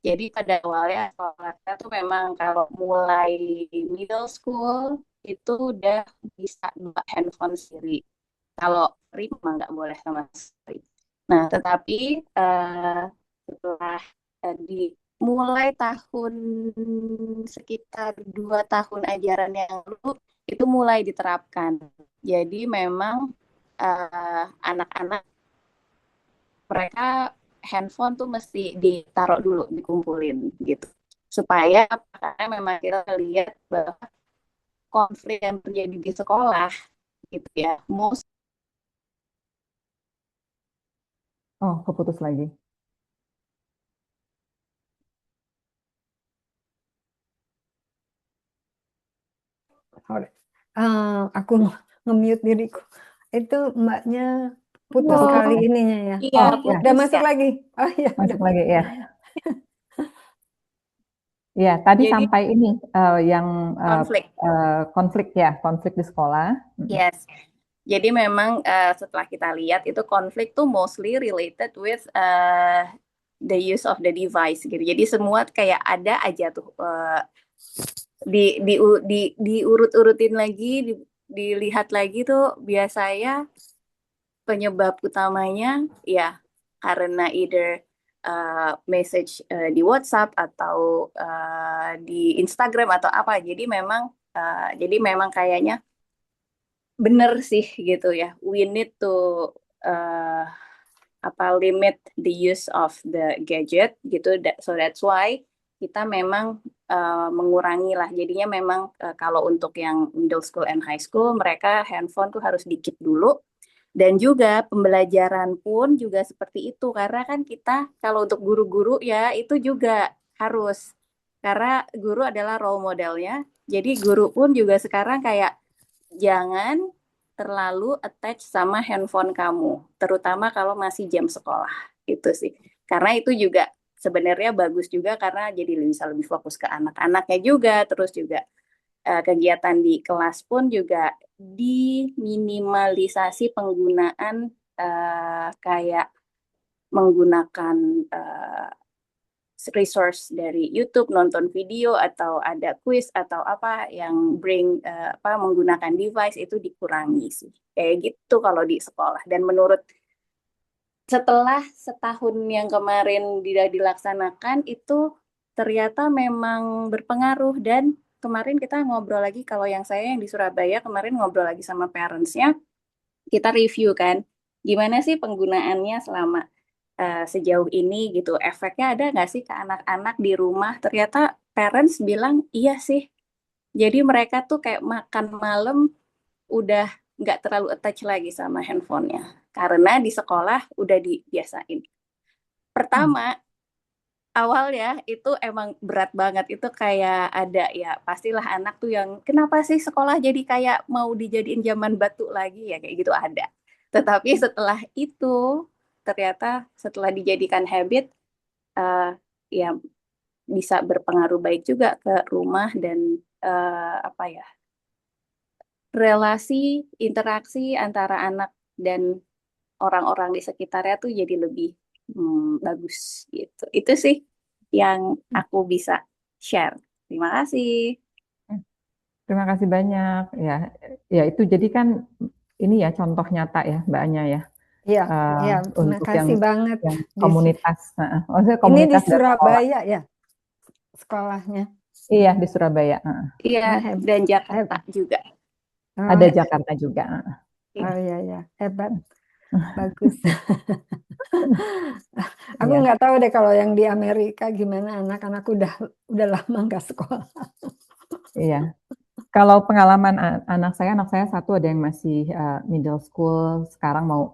Jadi pada awalnya sekolah kita tuh memang kalau mulai middle school itu udah bisa bawa handphone sendiri. Kalau free memang nggak boleh sama sekali. Nah, tetapi setelah mulai tahun sekitar 2 tahun ajaran yang lalu itu mulai diterapkan. Jadi memang anak-anak mereka handphone tuh mesti ditaruh dulu, dikumpulin gitu. Supaya karena memang kita lihat bahwa konflik yang terjadi di sekolah gitu ya, Oh, keputus lagi. Sorry. Aku nge-mute diriku. Itu mbaknya putus Oh, kali ininya ya. iya, Oh, ya, udah putus masuk ya. lagi. Oh iya, masuk udah. lagi ya. Ya, tadi Jadi sampai ini yang konflik. konflik ya, konflik di sekolah. Yes. Jadi memang setelah kita lihat itu konflik tuh mostly related with the use of the device gitu. Jadi semua kayak ada aja tuh diurut-urutin lagi, dilihat lagi tuh biasanya penyebab utamanya ya karena either message di WhatsApp atau di Instagram atau apa. Jadi memang kayaknya bener sih gitu ya. We need to uh, limit the use of the gadget gitu. So that's why kita memang mengurangi lah. Jadinya memang kalau untuk yang middle school and high school mereka handphone tuh harus dikit dulu. Dan juga pembelajaran pun juga seperti itu karena kan kita kalau untuk guru-guru ya itu juga harus karena guru adalah role modelnya. Jadi guru pun juga sekarang kayak jangan terlalu attach sama handphone kamu, terutama kalau masih jam sekolah. Itu sih. Karena itu juga sebenarnya bagus juga karena jadi bisa lebih fokus ke anak-anaknya juga, terus juga kegiatan di kelas pun juga diminimalisasi penggunaan kayak menggunakan resource dari YouTube, nonton video atau ada quiz atau apa yang menggunakan device itu dikurangi sih. Kayak gitu kalau di sekolah. Dan menurut setelah setahun yang kemarin tidak dilaksanakan itu ternyata memang berpengaruh dan kemarin kita ngobrol lagi kalau yang saya yang di Surabaya kemarin ngobrol lagi sama parents-nya, kita review kan gimana sih penggunaannya selama sejauh ini gitu. Efeknya ada nggak sih ke anak-anak di rumah? Ternyata parents bilang iya sih. Jadi mereka tuh kayak makan malam udah nggak terlalu attach lagi sama handphonenya. Karena di sekolah udah dibiasain. Pertama, awal ya itu emang berat banget. Itu kayak ada ya pastilah anak tuh yang kenapa sih sekolah jadi kayak mau dijadiin zaman batu lagi ya kayak gitu ada. Tetapi setelah itu ternyata setelah dijadikan habit ya bisa berpengaruh baik juga ke rumah dan apa ya relasi interaksi antara anak dan orang-orang di sekitarnya tuh jadi lebih bagus gitu. Itu sih yang aku bisa share. Terima kasih. Terima kasih banyak. Ya, ya itu jadi kan ini ya contoh nyata ya Mbak Anya ya. Iya, eh, iya, terima untuk kasih banget. yang komunitas, maksudnya Ini di komunitas dan sekolah. Surabaya ya sekolahnya. Iya di Surabaya. Iya, Oh, dan Jakarta hebat. juga. Oh, Ada Jakarta juga. oh iya, ya, hebat, bagus. Aku Iya, nggak tahu deh kalau yang di Amerika gimana anak-anak udah lama nggak sekolah. iya. Kalau pengalaman anak saya satu ada yang masih middle school, sekarang mau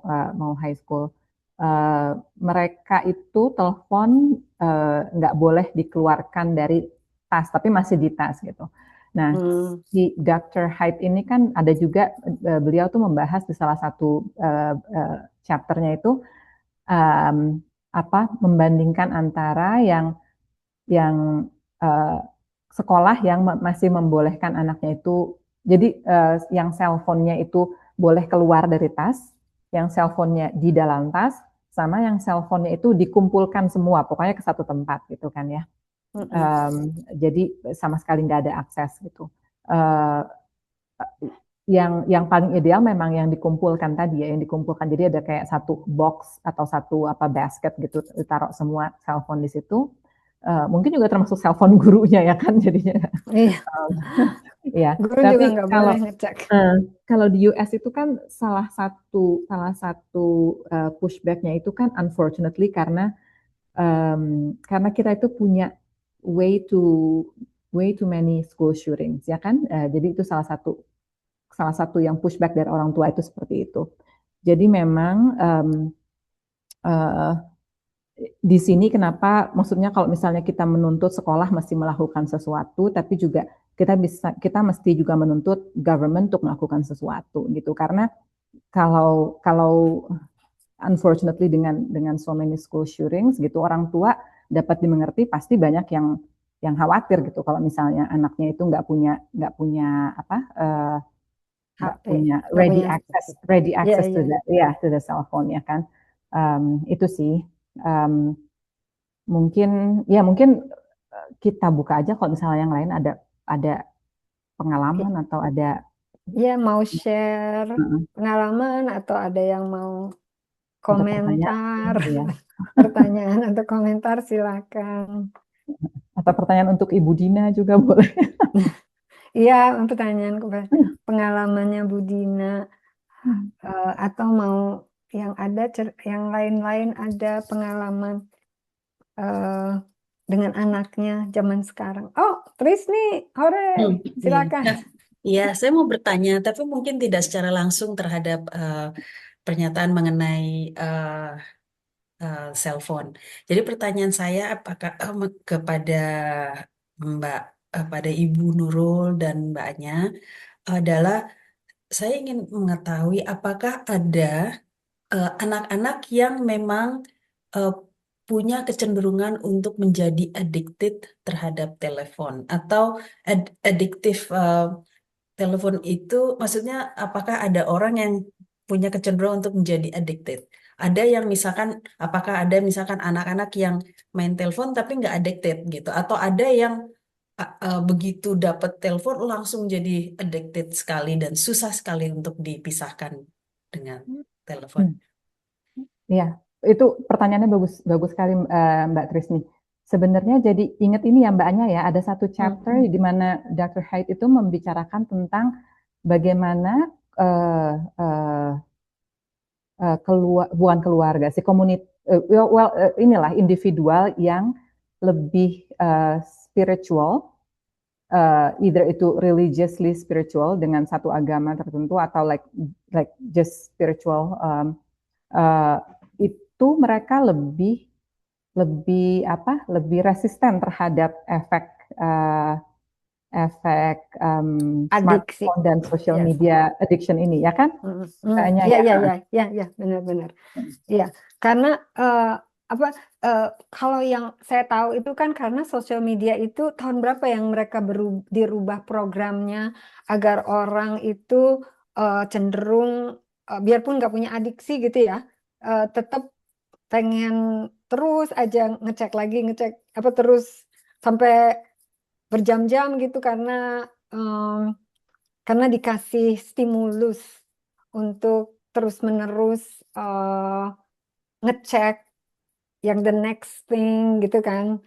high school. Eh, Mereka itu telepon nggak boleh dikeluarkan dari tas, tapi masih di tas gitu. Nah, Hmm. si Dr. Hyde ini kan ada juga beliau tuh membahas di salah satu chapternya itu um, membandingkan antara yang uh, sekolah yang masih membolehkan anaknya itu, jadi yang cellphone-nya itu boleh keluar dari tas, yang cellphone-nya di dalam tas, sama yang cellphone-nya itu dikumpulkan semua, pokoknya ke satu tempat gitu kan ya. Jadi sama sekali nggak ada akses gitu. Uh, yang paling ideal memang yang dikumpulkan tadi ya, yang dikumpulkan. Jadi ada kayak satu box atau satu basket gitu, taruh semua cellphone di situ. mungkin juga termasuk cell phone gurunya ya kan jadinya. Iya, Ya, guru juga tapi nggak kalau boleh ngecek. kalau di US itu kan salah satu pushback-nya itu kan unfortunately karena kita itu punya way too way too many school shootings ya kan. Jadi itu salah satu yang pushback dari orang tua itu seperti itu. Jadi memang uh, di sini kenapa maksudnya kalau misalnya kita menuntut sekolah mesti melakukan sesuatu, tapi juga kita mesti juga menuntut government untuk melakukan sesuatu gitu. Karena kalau unfortunately dengan so many school shootings gitu, orang tua dapat dimengerti pasti banyak yang khawatir gitu kalau misalnya anaknya itu nggak punya apa nggak HP, punya nggak punya. ready Iya, access iya. to the cell phone ya kan. Itu sih mungkin kita buka aja kalau misalnya yang lain ada pengalaman atau ada Iya, mau share pengalaman atau ada yang mau atau pertanyaan komentar, ya pertanyaan atau komentar silakan. atau pertanyaan untuk Ibu Dina juga boleh. Iya, pertanyaan pengalamannya Bu Dina atau mau yang ada yang lain-lain ada pengalaman eh, dengan anaknya zaman sekarang. Oh, Tris nih, hore, Iya. silakan. Iya, saya mau bertanya, tapi mungkin tidak secara langsung terhadap pernyataan mengenai cellphone. Jadi pertanyaan saya apakah kepada Mbak, pada Ibu Nurul dan Mbaknya adalah saya ingin mengetahui apakah ada anak-anak yang memang eh, punya kecenderungan untuk menjadi addicted terhadap telepon atau addiktif telepon itu, maksudnya apakah ada orang yang punya kecenderungan untuk menjadi addicted? Ada yang misalkan, apakah ada misalkan anak-anak yang main telepon tapi nggak addicted gitu? Atau ada yang begitu dapat telepon langsung jadi addicted sekali dan susah sekali untuk dipisahkan dengan telepon? Iya, itu pertanyaannya bagus bagus sekali Mbak Trisni. Sebenarnya jadi ingat ini ya Mbaknya ya, ada satu chapter di mana Dr. Hyde itu membicarakan tentang bagaimana uh, uh, bukan keluarga, si komunitas, inilah individual yang lebih spiritual, either itu religiously spiritual dengan satu agama tertentu atau like just spiritual, itu mereka lebih resisten terhadap efek Adiksi. smartphone dan social Yes. media addiction ini ya kan? Kayaknya Iya, ya. iya, iya, benar-benar. Iya, karena kalau yang saya tahu itu kan karena sosial media itu tahun berapa yang mereka dirubah programnya agar orang itu cenderung biarpun nggak punya adiksi gitu ya, tetap pengen terus aja ngecek lagi, ngecek terus sampai berjam-jam gitu karena dikasih stimulus untuk terus-menerus ngecek yang the next thing gitu kan.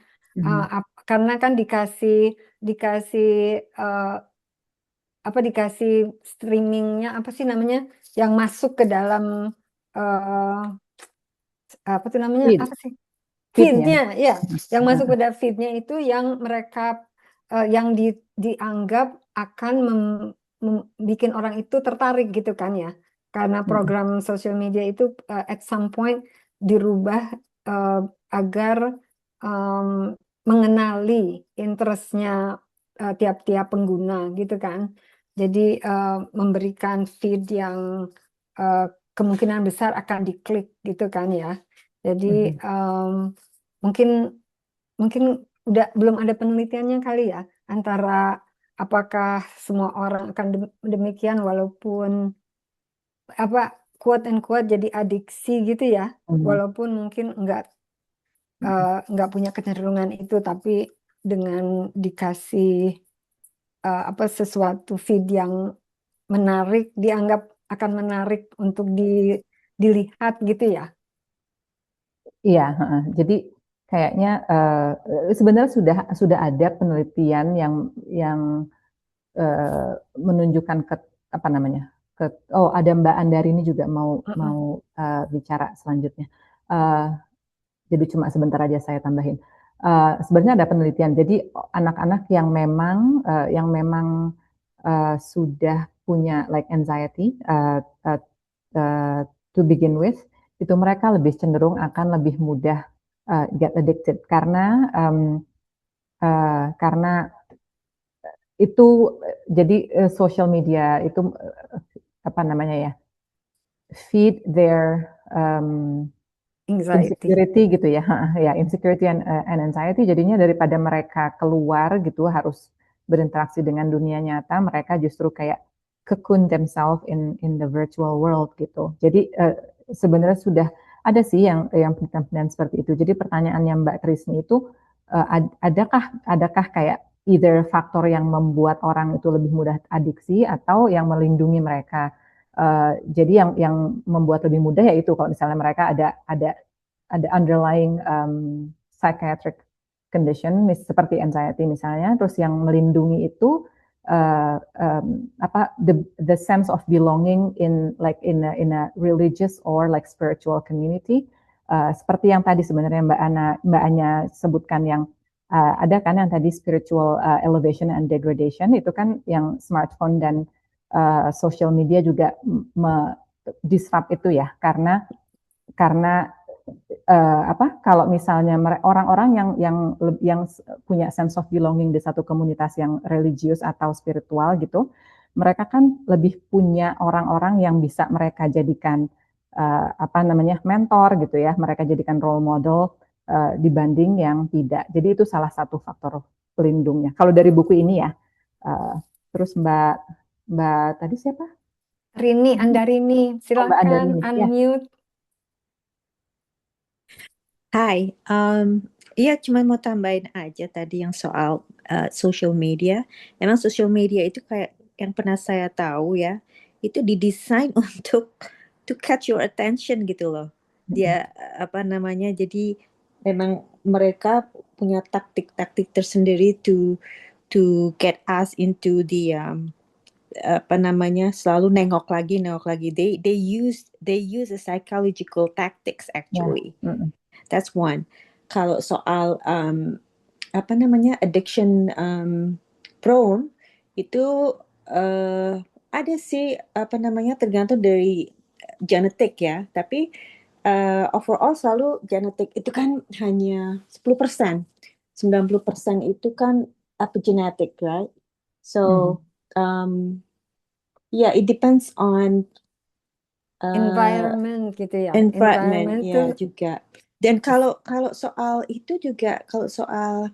Karena kan dikasih dikasih streamingnya apa sih namanya yang masuk ke dalam apa tuh namanya Feed. apa sih Feednya. feednya ya yang masuk pada feednya itu yang mereka yang dianggap akan bikin orang itu tertarik gitu kan ya karena program sosial media itu at some point dirubah agar mengenali interestnya tiap-tiap pengguna gitu kan jadi memberikan feed yang kemungkinan besar akan diklik gitu kan ya jadi mungkin udah belum ada penelitiannya kali ya antara apakah semua orang akan demikian walaupun quote and quote jadi adiksi gitu ya walaupun mungkin nggak punya kecenderungan itu tapi dengan dikasih sesuatu feed yang menarik dianggap akan menarik untuk dilihat gitu ya. Iya, jadi kayaknya sebenarnya sudah ada penelitian yang menunjukkan apa namanya, ada Mbak Andari ini juga mau bicara selanjutnya. Jadi cuma sebentar aja saya tambahin. Sebenarnya ada penelitian. Jadi anak-anak yang memang sudah punya like anxiety to begin with, itu mereka lebih cenderung akan lebih mudah get addicted karena itu jadi social media itu apa namanya ya, feed their Anxiety. insecurity gitu ya, insecurity and anxiety. Jadinya daripada mereka keluar gitu harus berinteraksi dengan dunia nyata, mereka justru kayak cocoon themselves in the virtual world gitu. Jadi sebenarnya sudah ada sih yang penelitian seperti itu. Jadi pertanyaannya Mbak Trisni itu adakah kayak either faktor yang membuat orang itu lebih mudah adiksi atau yang melindungi mereka. Jadi yang membuat lebih mudah yaitu kalau misalnya mereka ada underlying psychiatric condition seperti anxiety misalnya, terus yang melindungi itu the sense of belonging in a religious or like spiritual community, seperti yang tadi sebenarnya Mbak Anya sebutkan yang ada kan yang tadi spiritual elevation and degradation, itu kan yang smartphone dan social media juga disrupt itu ya, karena kalau misalnya orang-orang yang punya sense of belonging di satu komunitas yang religius atau spiritual gitu, mereka kan lebih punya orang-orang yang bisa mereka jadikan mentor gitu ya, mereka jadikan role model dibanding yang tidak. Jadi itu salah satu faktor pelindungnya. Kalau dari buku ini ya. Terus Mbak tadi siapa? Rini Andarini, silakan Andarini, ya. unmute. Hai, iya cuma mau tambahin aja tadi yang soal social media. Emang social media itu kayak yang pernah saya tahu ya, itu didesain untuk to catch your attention gitu loh. Dia jadi memang mereka punya taktik-taktik tersendiri to get us into the selalu nengok lagi. They use a psychological tactics actually. That's one. Kalau soal addiction prone itu ada sih tergantung dari genetik ya. Tapi overall selalu genetik itu kan hanya 10%. 90% itu kan epigenetic, right? So it depends on Environment gitu ya. environment ya itu juga. Dan kalau soal itu juga, kalau soal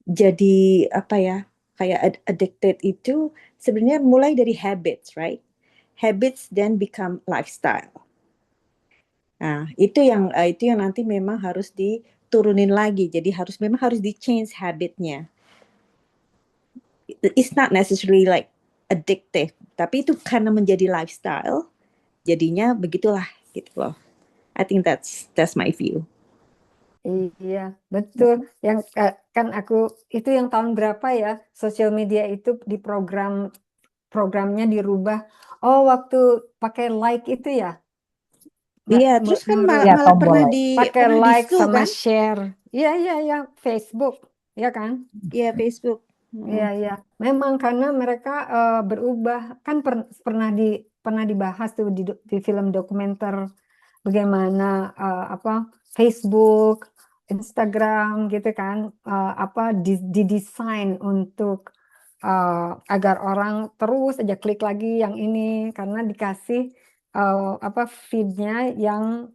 jadi kayak addicted itu sebenarnya mulai dari habits, right? Habits then become lifestyle. Nah, itu yang nanti memang harus diturunin lagi. Jadi memang harus di change habitnya. It's not necessarily like addictive, tapi itu karena menjadi lifestyle, jadinya begitulah gitu loh. I think that's my view. Iya, betul. Yang kan aku itu yang tahun berapa ya? Sosial media itu programnya dirubah. Oh, waktu pakai like itu ya? Iya, terus kan Nurul. malah pernah pakai like di-sue sama kan? share. Iya, Facebook, ya kan? Iya, Facebook. Iya. Memang karena mereka berubah, kan pernah dibahas tuh di film dokumenter bagaimana Facebook, Instagram gitu kan didesain untuk agar orang terus aja klik lagi yang ini karena dikasih feednya yang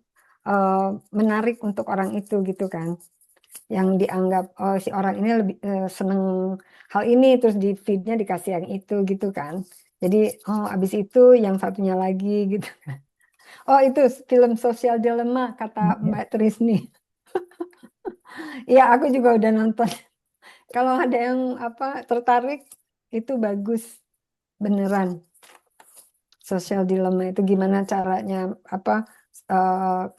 menarik untuk orang itu gitu kan, yang dianggap si orang ini lebih seneng hal ini, terus di feednya dikasih yang itu gitu kan, jadi abis itu yang satunya lagi gitu kan. Oh, itu film Social Dilemma kata Mbak Trisni. Iya, aku juga udah nonton. Kalau ada yang tertarik, itu bagus beneran. Social Dilemma itu gimana caranya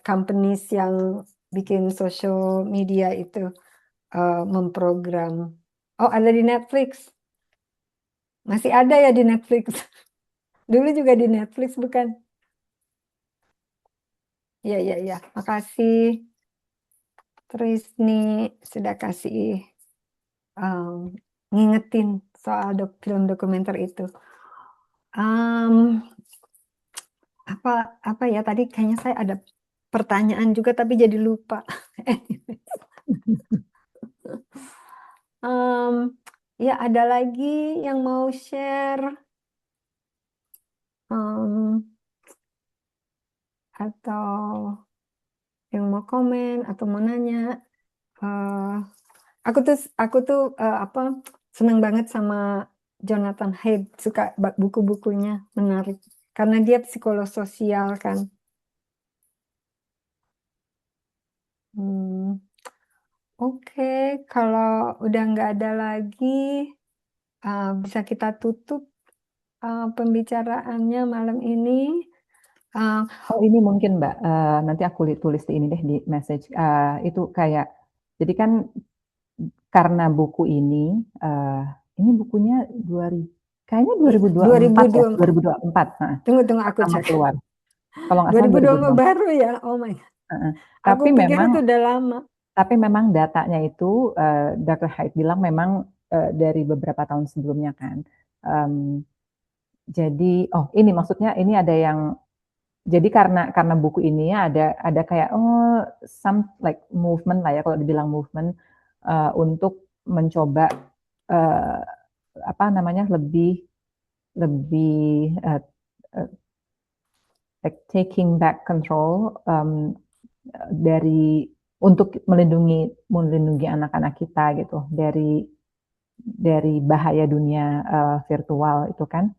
companies yang bikin social media itu memprogram. Oh, ada di Netflix. Masih ada ya di Netflix. Dulu juga di Netflix bukan? Iya. Makasih Trisni sudah kasih ngingetin soal film dokumenter itu. Apa ya tadi kayaknya saya ada pertanyaan juga tapi jadi lupa. Ya ada lagi yang mau share atau yang mau komen atau mau nanya. Aku tuh seneng banget sama Jonathan Haidt, suka buku-bukunya, menarik karena dia psikolog sosial kan. Oke, kalau udah nggak ada lagi, bisa kita tutup pembicaraannya malam ini. Oh ini mungkin Mbak, nanti aku tulis di ini deh di message. Itu kayak, jadi kan karena buku ini bukunya kayaknya 2024 ya, 2024. Tunggu aku pertama cek. keluar. Kalau nggak salah 2024 baru ya, oh my God. Aku Tapi pikir memang itu udah lama. Tapi memang datanya itu Dr. Haidt bilang memang dari beberapa tahun sebelumnya kan. Jadi ini maksudnya ini ada yang jadi karena buku ini ya ada kayak some like movement lah ya, kalau dibilang movement untuk mencoba apa namanya lebih like taking back control dari untuk melindungi anak-anak kita gitu dari bahaya dunia virtual itu kan.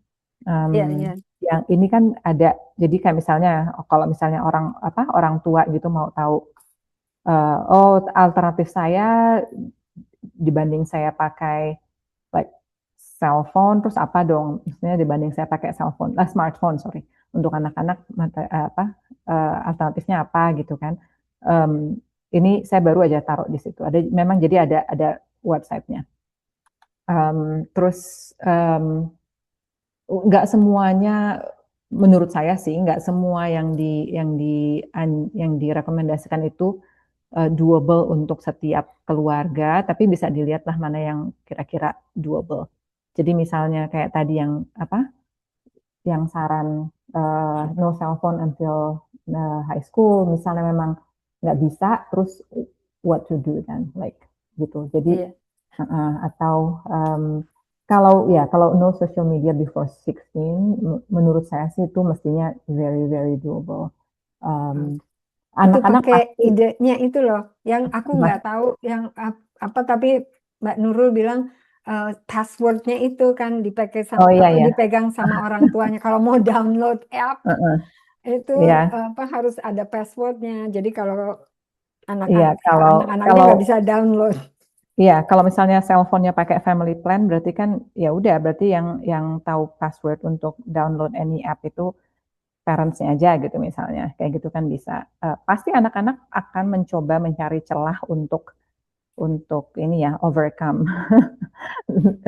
Iya. Yang ini kan ada, jadi kayak misalnya kalau misalnya orang tua gitu mau tahu alternatif saya dibanding saya pakai like cellphone, terus apa dong, maksudnya dibanding saya pakai smartphone untuk anak-anak alternatifnya apa gitu kan. Ini saya baru aja taruh di situ, memang jadi ada websitenya. Terus nggak semuanya, menurut saya sih nggak semua yang direkomendasikan itu doable untuk setiap keluarga, tapi bisa dilihatlah mana yang kira-kira doable. Jadi misalnya kayak tadi yang saran no cell phone until high school, misalnya memang nggak bisa, terus what to do then, like gitu. Jadi atau kalau no social media before 16, menurut saya sih itu mestinya very very doable. Anak-anak itu pakai idenya itu loh, yang aku nggak tahu yang apa, tapi Mbak Nurul bilang passwordnya itu kan dipegang sama orang tuanya kalau mau download app itu harus ada passwordnya. Jadi kalau anak-anaknya nggak bisa download. Iya, kalau misalnya cellphone-nya pakai family plan, berarti kan ya udah, berarti yang tahu password untuk download any app itu parents-nya aja gitu misalnya, kayak gitu kan bisa. Pasti anak-anak akan mencoba mencari celah untuk ini ya, overcome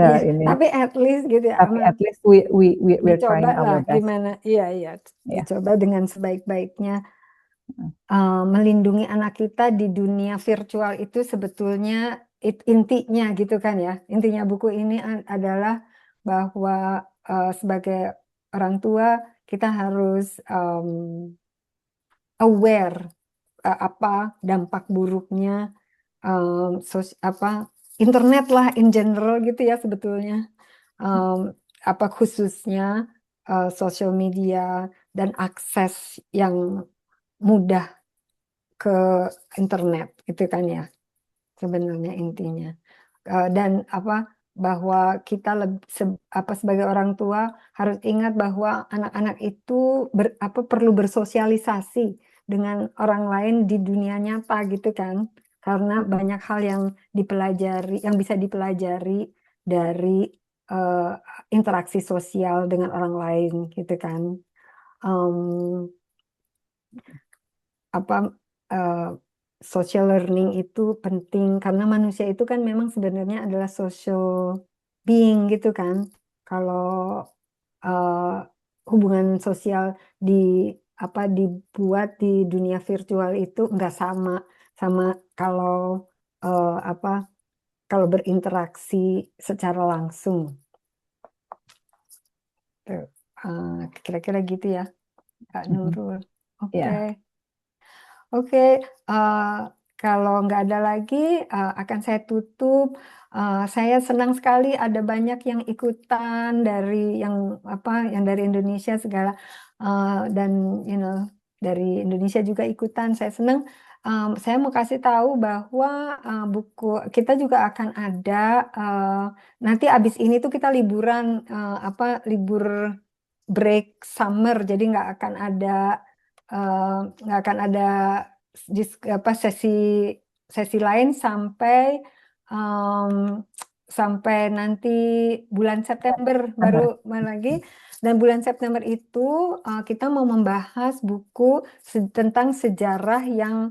ini. Tapi at least gitu ya. Tapi at least we're trying our best. Gimana? Iya. Dicoba dengan sebaik-baiknya. Melindungi anak kita di dunia virtual itu sebetulnya intinya gitu kan ya. Intinya buku ini adalah bahwa sebagai orang tua kita harus aware apa dampak buruknya internet lah in general gitu ya sebetulnya. Apa khususnya social media dan akses yang mudah ke internet itu kan ya sebenarnya intinya. Dan bahwa kita sebagai orang tua harus ingat bahwa anak-anak itu perlu bersosialisasi dengan orang lain di dunia nyata gitu kan, karena banyak hal yang bisa dipelajari dari interaksi sosial dengan orang lain gitu kan. social learning itu penting karena manusia itu kan memang sebenarnya adalah social being gitu kan. Kalau eh, hubungan sosial dibuat di dunia virtual itu nggak sama kalau kalau berinteraksi secara langsung. Tuh, kira-kira gitu ya, Kak Nurul. Oke. Ya. Oke, kalau nggak ada lagi, akan saya tutup. Saya senang sekali ada banyak yang ikutan yang dari Indonesia segala, dan dari Indonesia juga ikutan. Saya senang. Saya mau kasih tahu bahwa buku kita juga akan ada nanti abis ini tuh kita liburan, libur break summer, jadi nggak akan ada sesi lain sampai nanti bulan September baru lagi. Dan bulan September itu kita mau membahas buku tentang sejarah yang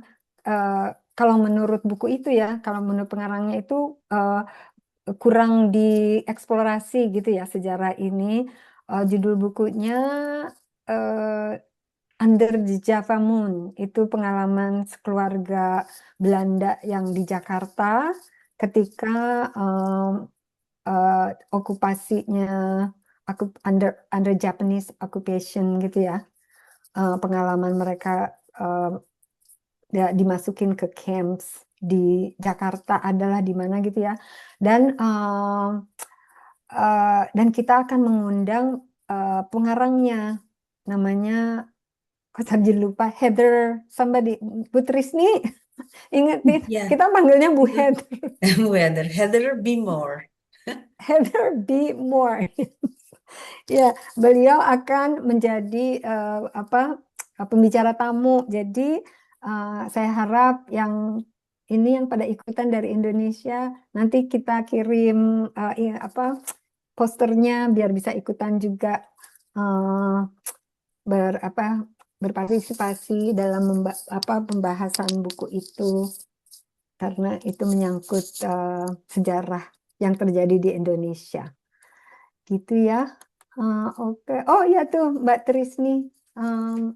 kalau menurut buku itu ya, kalau menurut pengarangnya itu kurang dieksplorasi gitu ya sejarah ini. Judul bukunya eh, Under the Java Moon, itu pengalaman sekeluarga Belanda yang di Jakarta ketika okupasinya under Japanese occupation gitu ya. Pengalaman mereka dimasukin ke camps di Jakarta adalah di mana gitu ya. Dan kita akan mengundang pengarangnya, namanya kok tadi lupa, Heather somebody, Bu Trisni. Ingetin, Ya, kita panggilnya Bu Heather. Bu Heather Be More. Heather Be More. Ya, beliau akan menjadi pembicara tamu. Jadi saya harap yang pada ikutan dari Indonesia nanti kita kirim posternya biar bisa ikutan juga berpartisipasi dalam pembahasan buku itu karena itu menyangkut sejarah yang terjadi di Indonesia. Gitu ya. Oke. Oh iya tuh Mbak Trisni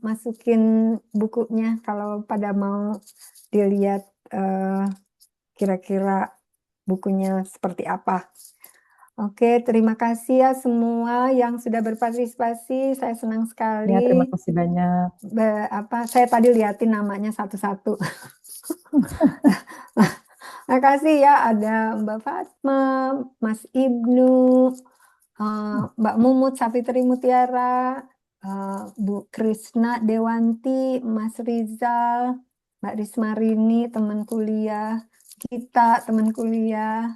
masukin bukunya kalau pada mau dilihat kira-kira bukunya seperti apa. Oke, terima kasih ya semua yang sudah berpartisipasi. Saya senang sekali. Ya, terima kasih banyak. Saya tadi liatin namanya satu-satu. Terima kasih ya, ada Mbak Fatma, Mas Ibnu, Mbak Mumut Safitri Mutiara, Bu Krisna Dewanti, Mas Rizal, Mbak Rismarini, teman kuliah kita, teman kuliah,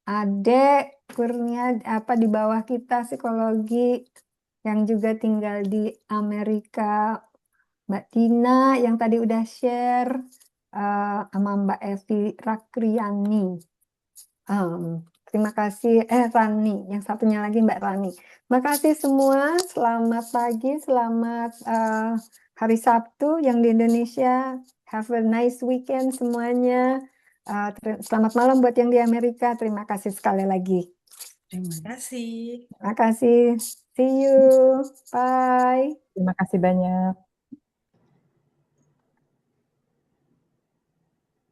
Adek Kurnia di bawah kita psikologi yang juga tinggal di Amerika, Mbak Tina yang tadi udah share, sama Mbak Evi Rakriani. Terima kasih, Rani, yang satunya lagi Mbak Rani. Terima kasih semua, selamat pagi, selamat hari Sabtu yang di Indonesia. Have a nice weekend semuanya. Selamat malam buat yang di Amerika. Terima kasih sekali lagi. Terima kasih. Terima kasih. See you. Bye. Terima kasih banyak.